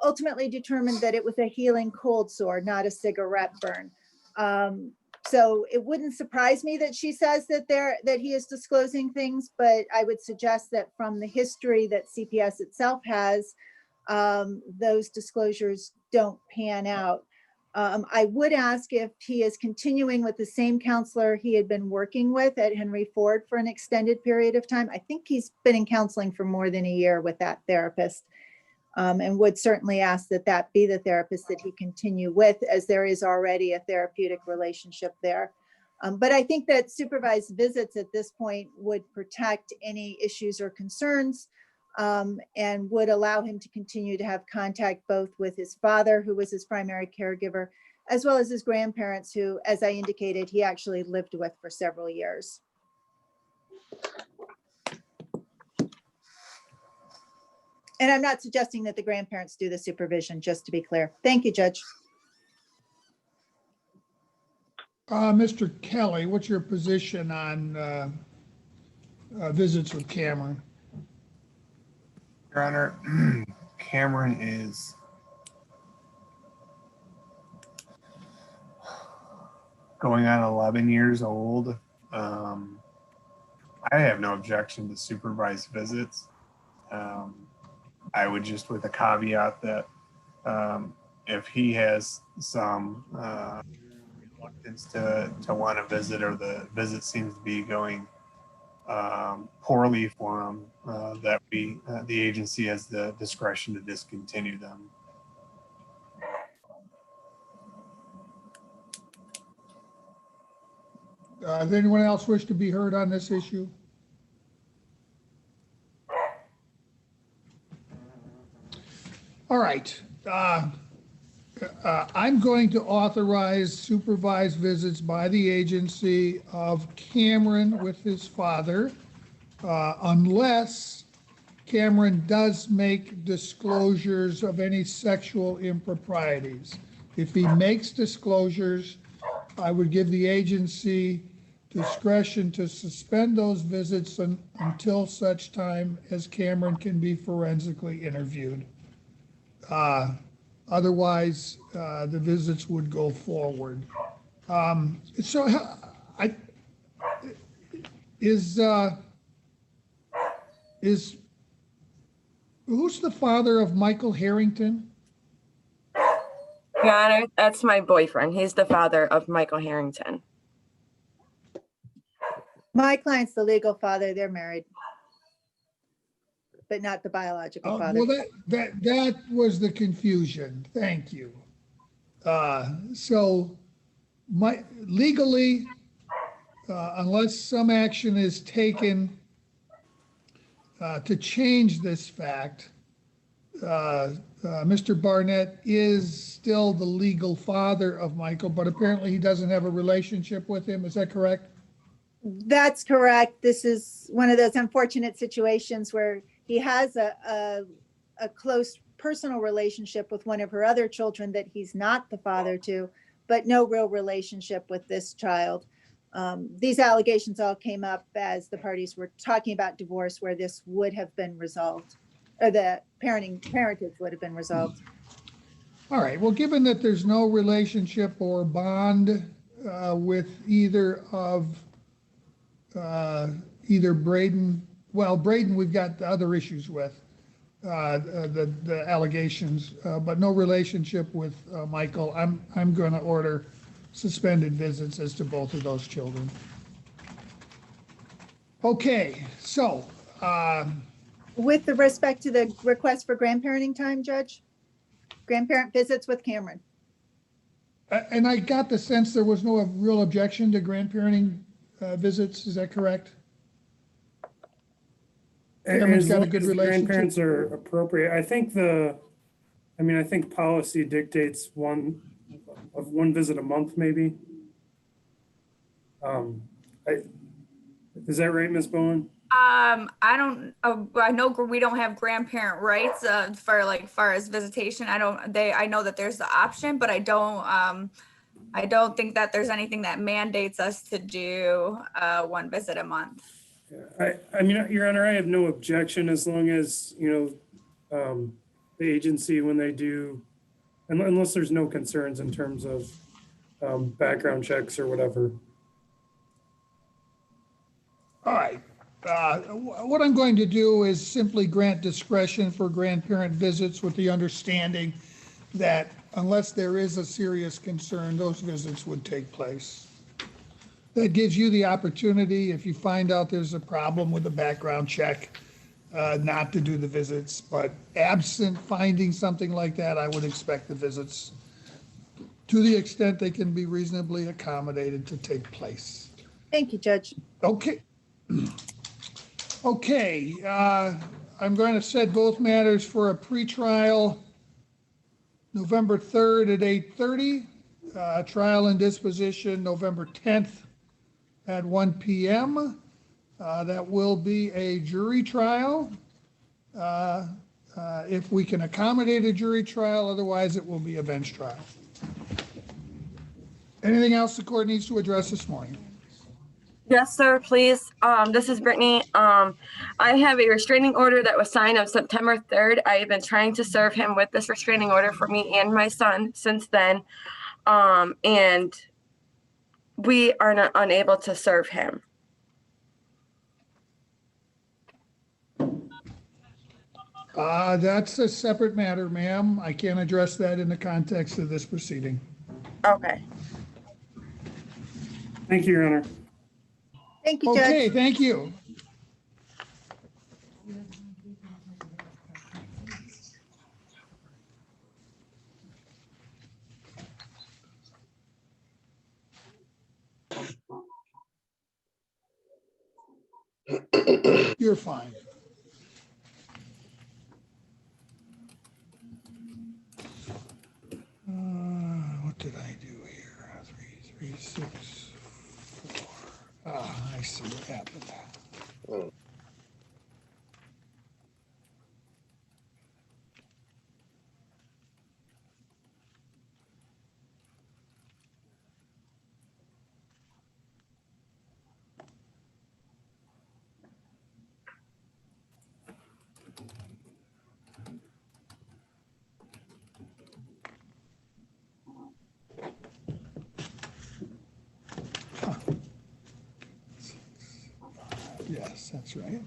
T: ultimately determined that it was a healing cold sore, not a cigarette burn. So it wouldn't surprise me that she says that he is disclosing things, but I would suggest that from the history that CPS itself has, those disclosures don't pan out. I would ask if he is continuing with the same counselor he had been working with at Henry Ford for an extended period of time. I think he's been in counseling for more than a year with that therapist, and would certainly ask that be the therapist that he continue with, as there is already a therapeutic relationship there. But I think that supervised visits at this point would protect any issues or concerns, and would allow him to continue to have contact both with his father, who was his primary caregiver, as well as his grandparents, who, as I indicated, he actually lived with for several years. And I'm not suggesting that the grandparents do the supervision, just to be clear. Thank you, Judge.
A: Mr. Kelly, what's your position on visits with Cameron?
J: Your Honor, Cameron is going on 11 years old. I have no objection to supervised visits. I would just with a caveat that if he has some reluctance to want to visit, or the visit seems to be going poorly for him, that the agency has the discretion to discontinue them.
A: Does anyone else wish to be heard on this issue? All right. I'm going to authorize supervised visits by the agency of Cameron with his father, unless Cameron does make disclosures of any sexual improprieties. If he makes disclosures, I would give the agency discretion to suspend those visits until such time as Cameron can be forensically interviewed. Otherwise, the visits would go forward. Who's the father of Michael Harrington?
S: Your Honor, that's my boyfriend. He's the father of Michael Harrington.
T: My client's the legal father. They're married, but not the biological father.
A: Well, that was the confusion. Thank you. So legally, unless some action is taken to change this fact, Mr. Barnett is still the legal father of Michael, but apparently he doesn't have a relationship with him. Is that correct?
T: That's correct. This is one of those unfortunate situations where he has a close personal relationship with one of her other children that he's not the father to, but no real relationship with this child. These allegations all came up as the parties were talking about divorce, where this would have been resolved, or the parentage would have been resolved.
A: All right. Well, given that there's no relationship or bond with either of either Braden, well, Braden, we've got the other issues with the allegations, but no relationship with Michael. I'm going to order suspended visits as to both of those children. Okay, so.
T: With the respect to the request for grandparenting time, Judge, grandparent visits with Cameron.
A: And I got the sense there was no real objection to grandparenting visits. Is that correct?
K: As long as the grandparents are appropriate. I think I think policy dictates one visit a month, maybe. Is that right, Ms. Bowen?
Q: I know we don't have grandparent rights far as visitation. I know that there's the option, but I don't think that there's anything that mandates us to do one visit a month.
K: I mean, Your Honor, I have no objection as long as, the agency, when they do, unless there's no concerns in terms of background checks or whatever.
A: All right. What I'm going to do is simply grant discretion for grandparent visits with the understanding that unless there is a serious concern, those visits would take place. That gives you the opportunity, if you find out there's a problem with the background check, not to do the visits. But absent finding something like that, I would expect the visits, to the extent they can be reasonably accommodated, to take place.
T: Thank you, Judge.
A: Okay. Okay, I'm going to set both matters for a pretrial November 3rd at 8:30, trial and disposition November 10th at 1 p.m. That will be a jury trial. If we can accommodate a jury trial, otherwise it will be a bench trial. Anything else the court needs to address this morning?
S: Yes, sir, please. This is Brittany. I have a restraining order that was signed on September 3rd. I have been trying to serve him with this restraining order for me and my son since then. And we are not unable to serve him.
A: That's a separate matter, ma'am. I can't address that in the context of this proceeding.
S: Okay.
K: Thank you, Your Honor.
T: Thank you, Judge.
A: Okay, thank you. You're fine. What did I do here? 3, 3, 6, 4. I see what happened. Yes, that's right.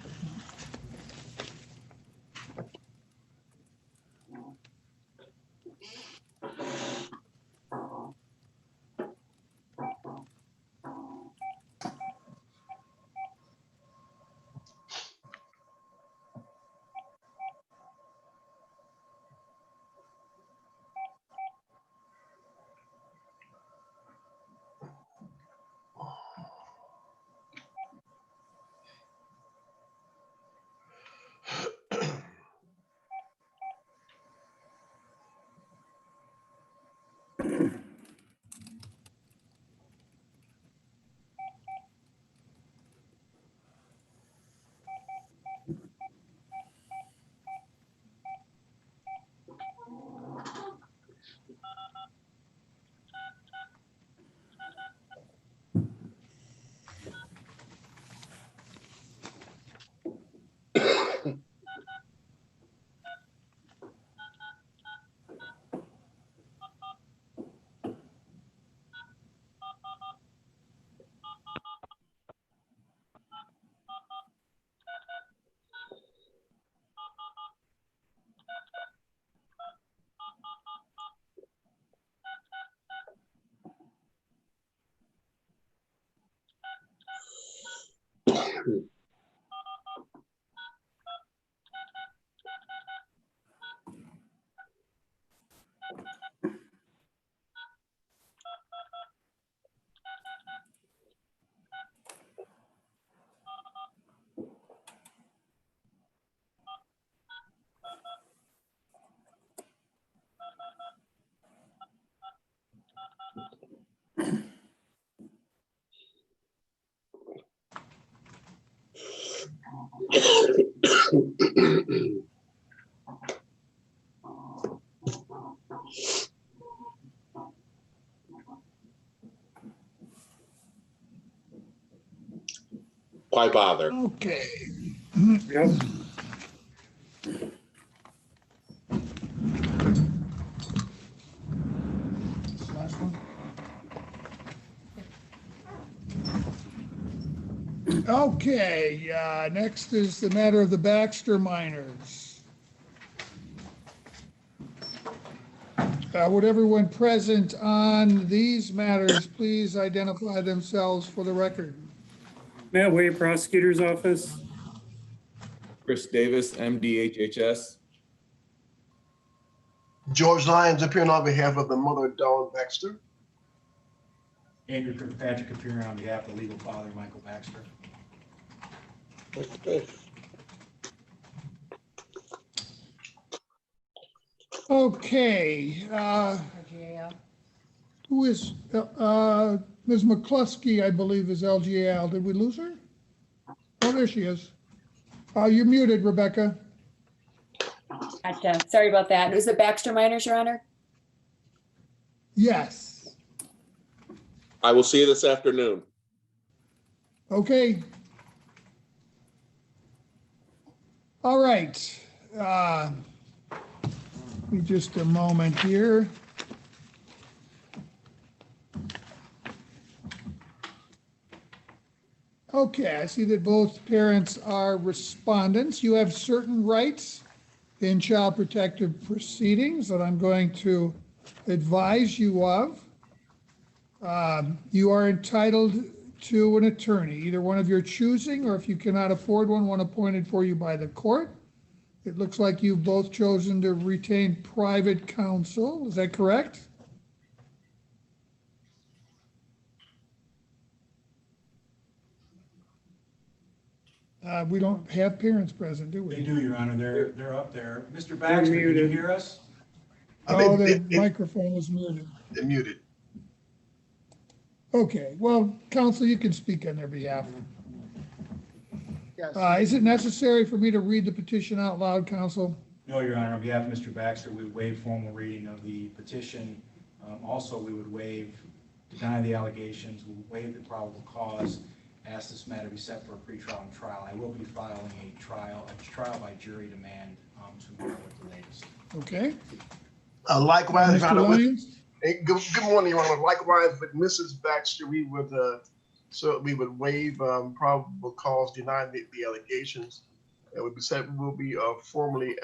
O: Why bother?
A: Okay.
K: Yep.
A: Last one. Okay, next is the matter of the Baxter minors. Would everyone present on these matters please identify themselves for the record?
K: Matt Wade, Prosecutor's Office.
E: Chris Davis, MDHHS.
V: George Lyons appearing on behalf of the mother, Dawn Baxter.
N: Andrew Kirkpatrick appearing on behalf of the legal father, Michael Baxter.
A: Okay, who is, Ms. McCluskey, I believe, is LGAL. Did we lose her? Oh, there she is. You're muted, Rebecca.
W: Gotcha. Sorry about that. It was the Baxter minors, Your Honor?
A: Yes.
O: I will see you this afternoon.
A: Okay. All right. Give me just a moment here. Okay, I see that both parents are respondents. You have certain rights in child protective proceedings that I'm going to advise you of. You are entitled to an attorney, either one of your choosing, or if you cannot afford one appointed for you by the court. It looks like you've both chosen to retain private counsel. Is that correct? We don't have parents present, do we?
N: They do, Your Honor. They're up there. Mr. Baxter, can you hear us?
A: Oh, the microphone was muted.
V: They're muted.
A: Okay, well, counsel, you can speak on their behalf.
V: Yes.
A: Is it necessary for me to read the petition out loud, counsel?
N: No, Your Honor. On behalf of Mr. Baxter, we would waive formal reading of the petition. Also, we would deny the allegations, we would waive the probable cause, ask this matter be set for a pretrial and trial. I will be filing a trial by jury demand tomorrow at the latest.
A: Okay.
V: Likewise, Your
A: Mr.
V: Honor,
A: Lyons?
V: good morning, Your Honor. Likewise, with Mrs. Baxter, we would waive probable cause, deny the allegations. We'll be formally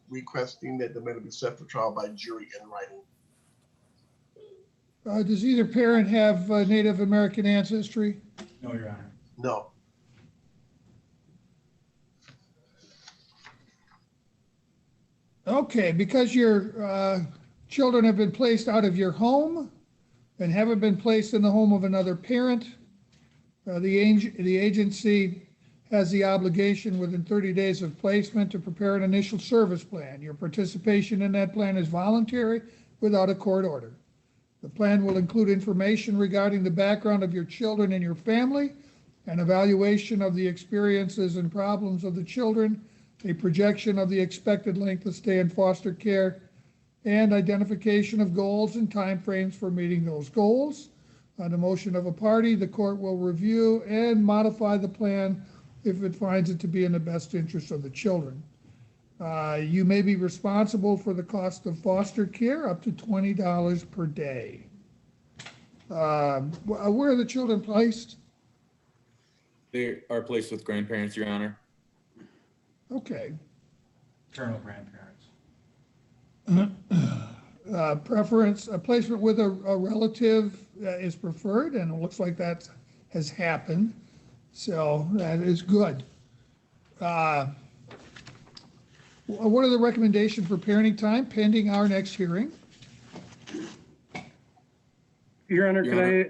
V: requesting that the matter be set for trial by jury in writing.
A: Does either parent have Native American ancestry?
N: No, Your Honor.
V: No.
A: Okay, because your children have been placed out of your home and haven't been placed in the home of another parent, the agency has the obligation within 30 days of placement to prepare an initial service plan. Your participation in that plan is voluntary without a court order. The plan will include information regarding the background of your children and your family, an evaluation of the experiences and problems of the children, a projection of the expected length of stay in foster care, and identification of goals and timeframes for meeting those goals. On the motion of a party, the court will review and modify the plan if it finds it to be in the best interest of the children. You may be responsible for the cost of foster care up to $20 per day. Where are the children placed?
E: They are placed with grandparents, Your Honor.
A: Okay.
N: Maternal grandparents.
A: Preference, a placement with a relative is preferred, and it looks like that has happened. So that is good. What are the recommendations for parenting time pending our next hearing?
K: Your Honor, could I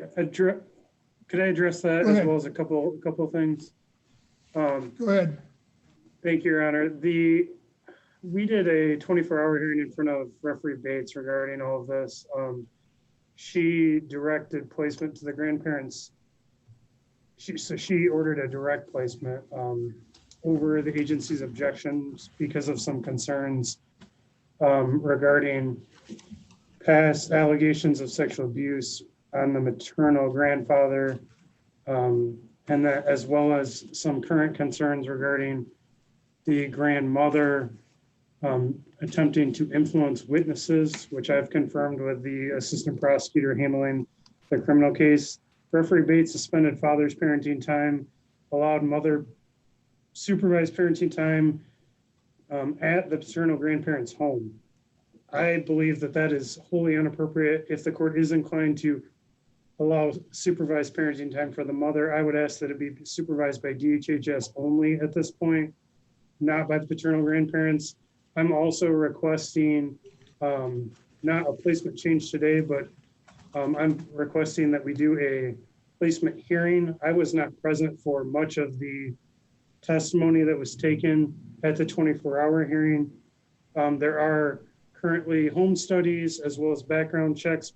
K: address that as well as a couple of things?
A: Go ahead.
K: Thank you, Your Honor. We did a 24-hour hearing in front of Referee Bates regarding all of this. She directed placement to the grandparents. She ordered a direct placement over the agency's objections because of some concerns regarding past allegations of sexual abuse on the maternal grandfather, and that as well as some current concerns regarding the grandmother attempting to influence witnesses, which I've confirmed with the assistant prosecutor handling the criminal case. Referee Bates suspended father's parenting time, allowed mother supervised parenting time at the paternal grandparent's home. I believe that is wholly inappropriate. If the court is inclined to allow supervised parenting time for the mother, I would ask that it be supervised by DHHS only at this point, not by the paternal grandparents. I'm also requesting not a placement change today, but I'm requesting that we do a placement hearing. I was not present for much of the testimony that was taken at the 24-hour hearing. There are currently home studies as well as background checks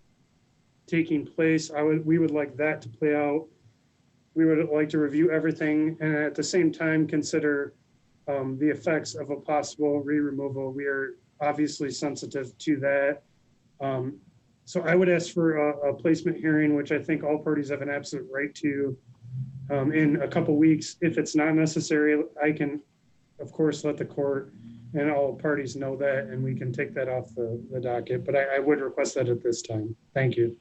K: taking place. We would like that to play out. We would like to review everything and at the same time consider the effects of a possible re-removal. We are obviously sensitive to that. So I would ask for a placement hearing, which I think all parties have an absolute right to, in a couple weeks. If it's not necessary, I can, of course, let the court and all parties know that, and we can take that off the docket. But I would request that at this time. Thank you.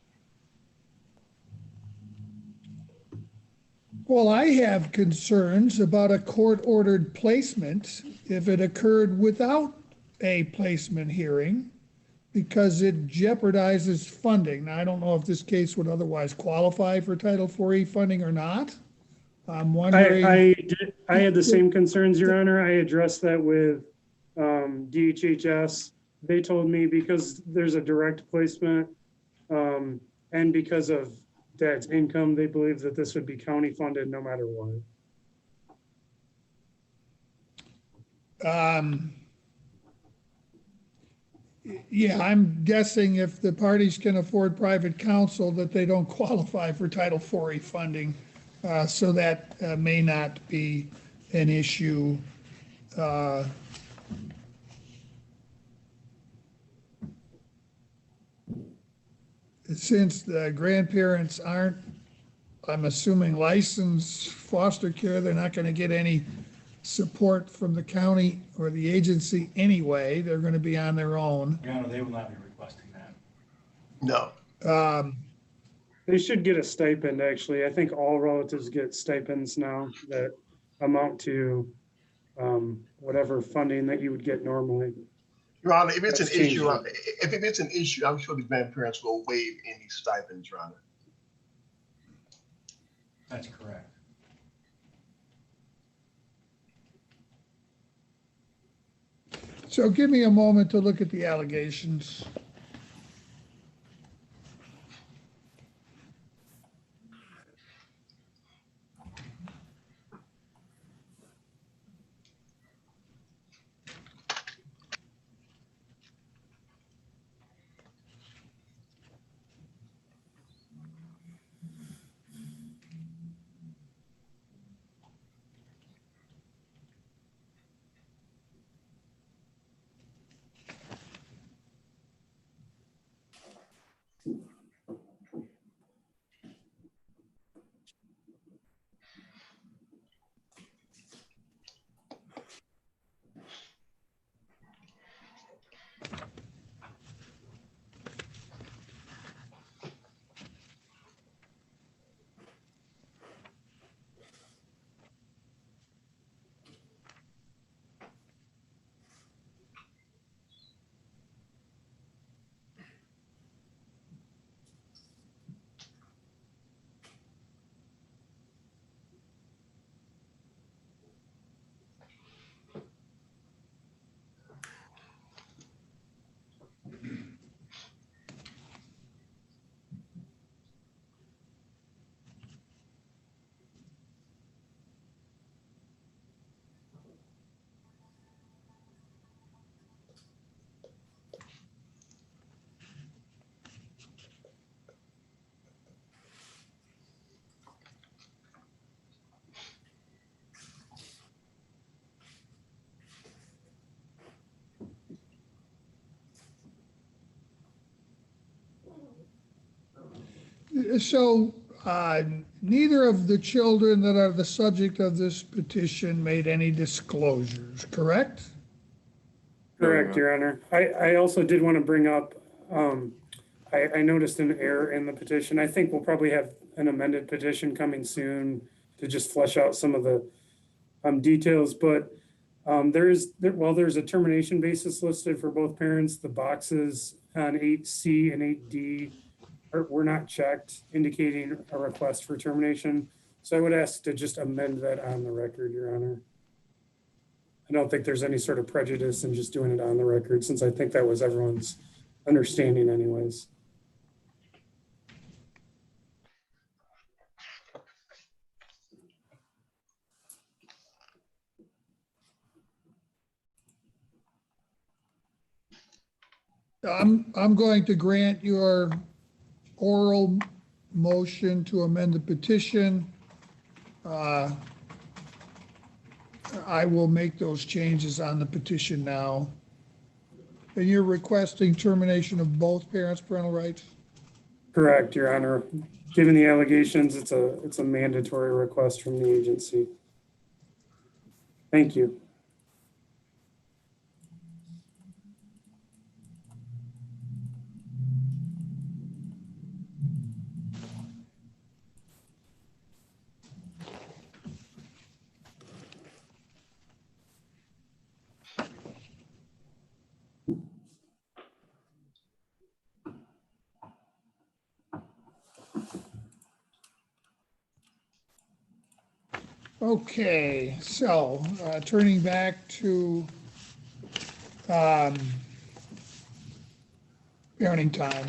A: Well, I have concerns about a court-ordered placement if it occurred without a placement hearing, because it jeopardizes funding. Now, I don't know if this case would otherwise qualify for Title IV funding or not. I'm wondering.
K: I had the same concerns, Your Honor. I addressed that with DHHS. They told me because there's a direct placement and because of Dad's income, they believe that this would be county funded no matter what.
A: Yeah, I'm guessing if the parties can afford private counsel that they don't qualify for Title IV funding. So that may not be an issue. Since the grandparents aren't, I'm assuming, licensed foster care, they're not going to get any support from the county or the agency anyway. They're going to be on their own.
N: Your Honor, they will not be requesting that.
V: No.
K: They should get a stipend, actually. I think all relatives get stipends now that amount to whatever funding that you would get normally.
V: Your Honor, if it's
K: That's
V: an issue,
K: changing.
V: if it's an issue, I'm sure the grandparents will waive any stipends, Your Honor.
N: That's correct.
A: So give me a moment to look at the allegations. So neither of the children that are the subject of this petition made any disclosures, correct?
K: Correct, Your Honor. I also did want to bring up, I noticed an error in the petition. I think we'll probably have an amended petition coming soon to just flesh out some of the details, but there's a termination basis listed for both parents. The boxes on 8C and 8D were not checked, indicating a request for termination. So I would ask to just amend that on the record, Your Honor. I don't think there's any sort of prejudice in just doing it on the record, since I think that was everyone's understanding anyways.
A: I'm going to grant your oral motion to amend the petition. I will make those changes on the petition now. And you're requesting termination of both parents' parental rights?
K: Correct, Your Honor. Given the allegations, it's a mandatory request from the agency. Thank you.
A: Okay, so turning back to parenting time.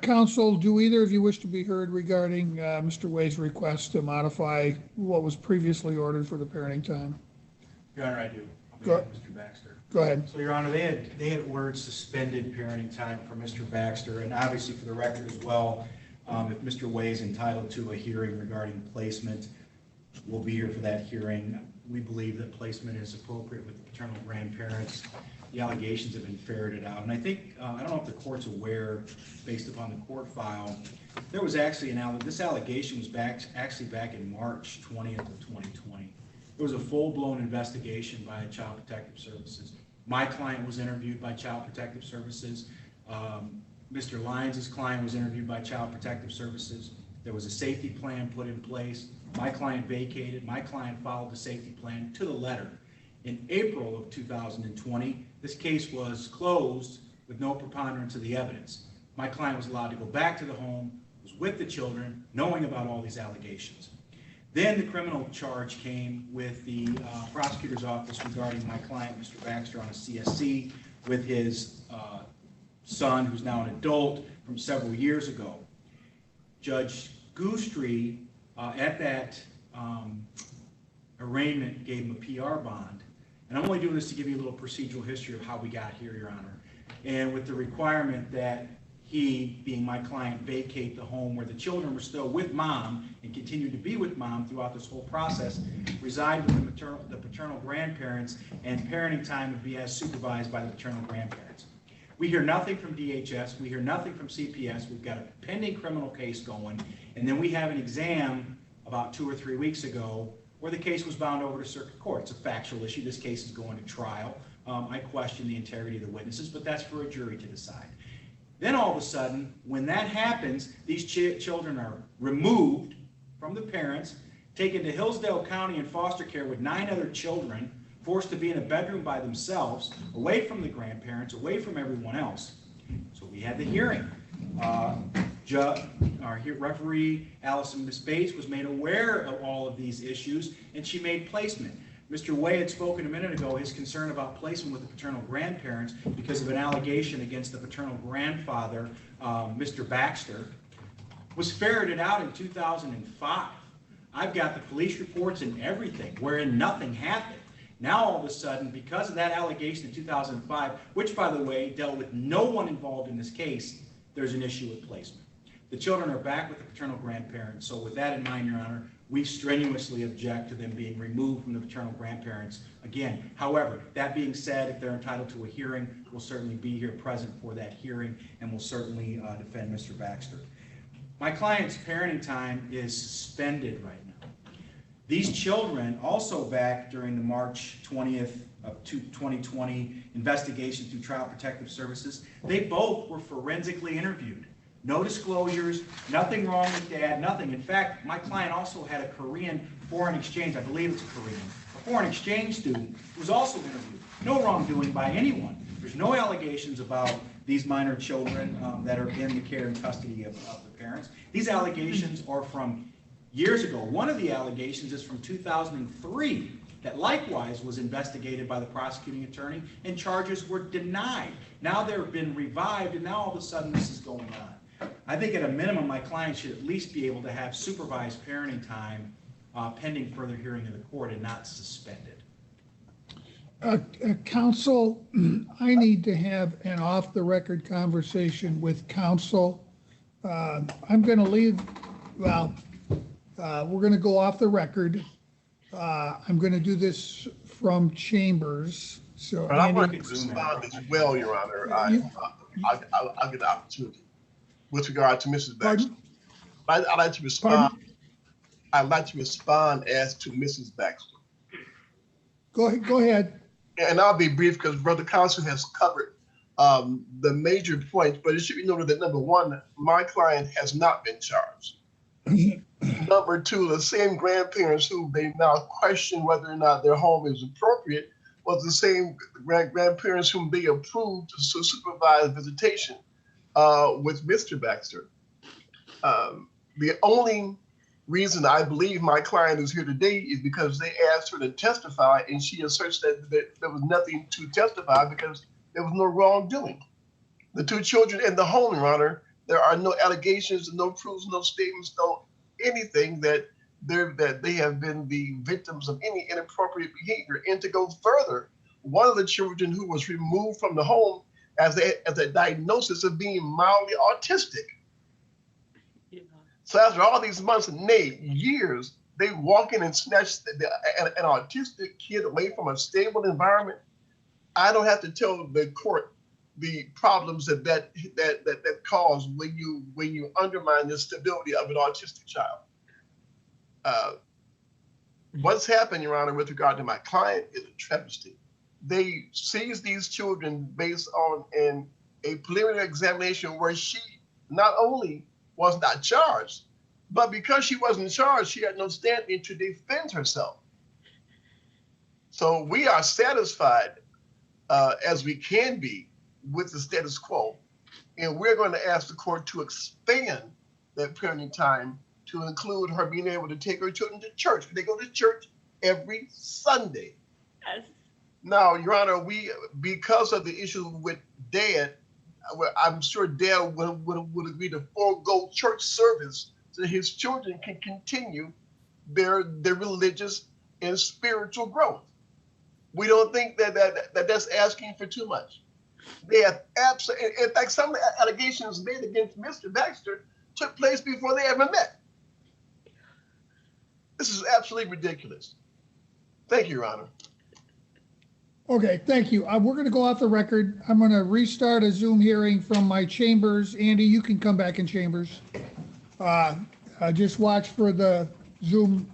A: Counsel, do either of you wish to be heard regarding Mr. Way's request to modify what was previously ordered for the parenting time?
N: Your Honor, I do.
A: Go-
N: Mr. Baxter.
A: Go ahead.
N: So, Your Honor, they had ordered suspended parenting time for Mr. Baxter, and obviously for the record as well, if Mr. Way is entitled to a hearing regarding placement, we'll be here for that hearing. We believe that placement is appropriate with the paternal grandparents. The allegations have been ferreted out, and I think, I don't know if the court's aware, based upon the court file, there was actually this allegation was actually back in March 20th of 2020. There was a full-blown investigation by Child Protective Services. My client was interviewed by Child Protective Services. Mr. Lyons' client was interviewed by Child Protective Services. There was a safety plan put in place. My client vacated. My client followed the safety plan to the letter. In April of 2020, this case was closed with no preponderance of the evidence. My client was allowed to go back to the home, was with the children, knowing about all these allegations. Then the criminal charge came with the prosecutor's office regarding my client, Mr. Baxter, on a CSC with his son, who's now an adult, from several years ago. Judge Goostrey, at that arraignment, gave him a PR bond. And I'm only doing this to give you a little procedural history of how we got here, Your Honor. And with the requirement that he, being my client, vacate the home where the children were still with mom and continued to be with mom throughout this whole process, reside with the paternal grandparents, and parenting time would be as supervised by the paternal grandparents. We hear nothing from DHS, we hear nothing from CPS, we've got a pending criminal case going, and then we have an exam about 2 or 3 weeks ago where the case was bound over to circuit court. It's a factual issue. This case is going to trial. I question the integrity of the witnesses, but that's for a jury to decide. Then all of a sudden, when that happens, these children are removed from the parents, taken to Hillsdale County in foster care with 9 other children, forced to be in a bedroom by themselves, away from the grandparents, away from everyone else. So we had the hearing. Our referee, Allison Miss Bates, was made aware of all of these issues, and she made placement. Mr. Way had spoken a minute ago, his concern about placement with the paternal grandparents because of an allegation against the paternal grandfather, Mr. Baxter, was ferreted out in 2005. I've got the police reports and everything, wherein nothing happened. Now all of a sudden, because of that allegation in 2005, which by the way, dealt with no one involved in this case, there's an issue with placement. The children are back with the paternal grandparents, so with that in mind, Your Honor, we strenuously object to them being removed from the paternal grandparents again. However, that being said, if they're entitled to a hearing, we'll certainly be here present for that hearing, and we'll certainly defend Mr. Baxter. My client's parenting time is suspended right now. These children, also back during the March 20th of 2020 investigation through Child Protective Services, they both were forensically interviewed. No disclosures, nothing wrong with dad, nothing. In fact, my client also had a Korean foreign exchange, I believe it's a foreign exchange student who was also interviewed. No wrongdoing by anyone. There's no allegations about these minor children that are in the care and custody of the parents. These allegations are from years ago. One of the allegations is from 2003 that likewise was investigated by the prosecuting attorney and charges were denied. Now they've been revived and now all of a sudden this is going on. I think at a minimum my client should at least be able to have supervised parenting time pending further hearing in the court and not suspended.
A: Counsel, I need to have an off-the-record conversation with counsel. I'm going to leave, well, We're going to go off the record. I'm going to do this from chambers. So
V: But I want
A: Andy,
V: to respond as well, Your Honor. I'll get the opportunity with regard to Mrs. Baxter. I'd like to respond.
A: Pardon?
V: I'd like to respond as to Mrs. Baxter.
A: Go ahead.
V: And I'll be brief because Brother Counsel has covered the major points, but it should be noted that number one, my client has not been charged. Number two, the same grandparents who they now question whether or not their home is appropriate was the same grandparents whom they approved to supervise visitation with Mr. Baxter. The only reason I believe my client is here today is because they asked her to testify, and she asserts that there was nothing to testify because there was no wrongdoing. The two children in the home, Your Honor, there are no allegations, no proofs, no statements, no anything that they have been the victims of any inappropriate behavior. And to go further, one of the children who was removed from the home as a diagnosis of being mildly autistic. So after all these months and years, they walk in and snatch an autistic kid away from a stable environment. I don't have to tell the court the problems that cause when you undermine the stability of an autistic child. What's happened, Your Honor, with regard to my client is a travesty. They seized these children based on a preliminary examination where she not only was not charged, but because she wasn't charged, she had no standing to defend herself. So we are satisfied as we can be with the status quo, and we're going to ask the court to expand that parenting time to include her being able to take her children to church. They go to church every Sunday.
W: Yes.
V: Now, Your Honor, because of the issue with Dad, I'm sure Dad would agree to forego church service so his children can continue their religious and spiritual growth. We don't think that's asking for too much. They have absolutely, in fact, some of the allegations made against Mr. Baxter took place before they ever met. This is absolutely ridiculous. Thank you, Your Honor.
A: Okay, thank you. We're going to go off the record. I'm going to restart a Zoom hearing from my chambers. Andy, you can come back in chambers. Just watch for the Zoom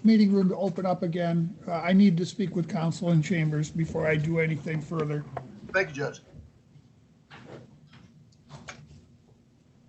A: meeting room to open up again. I need to speak with counsel in chambers before I do anything further.
V: Thank you, Judge.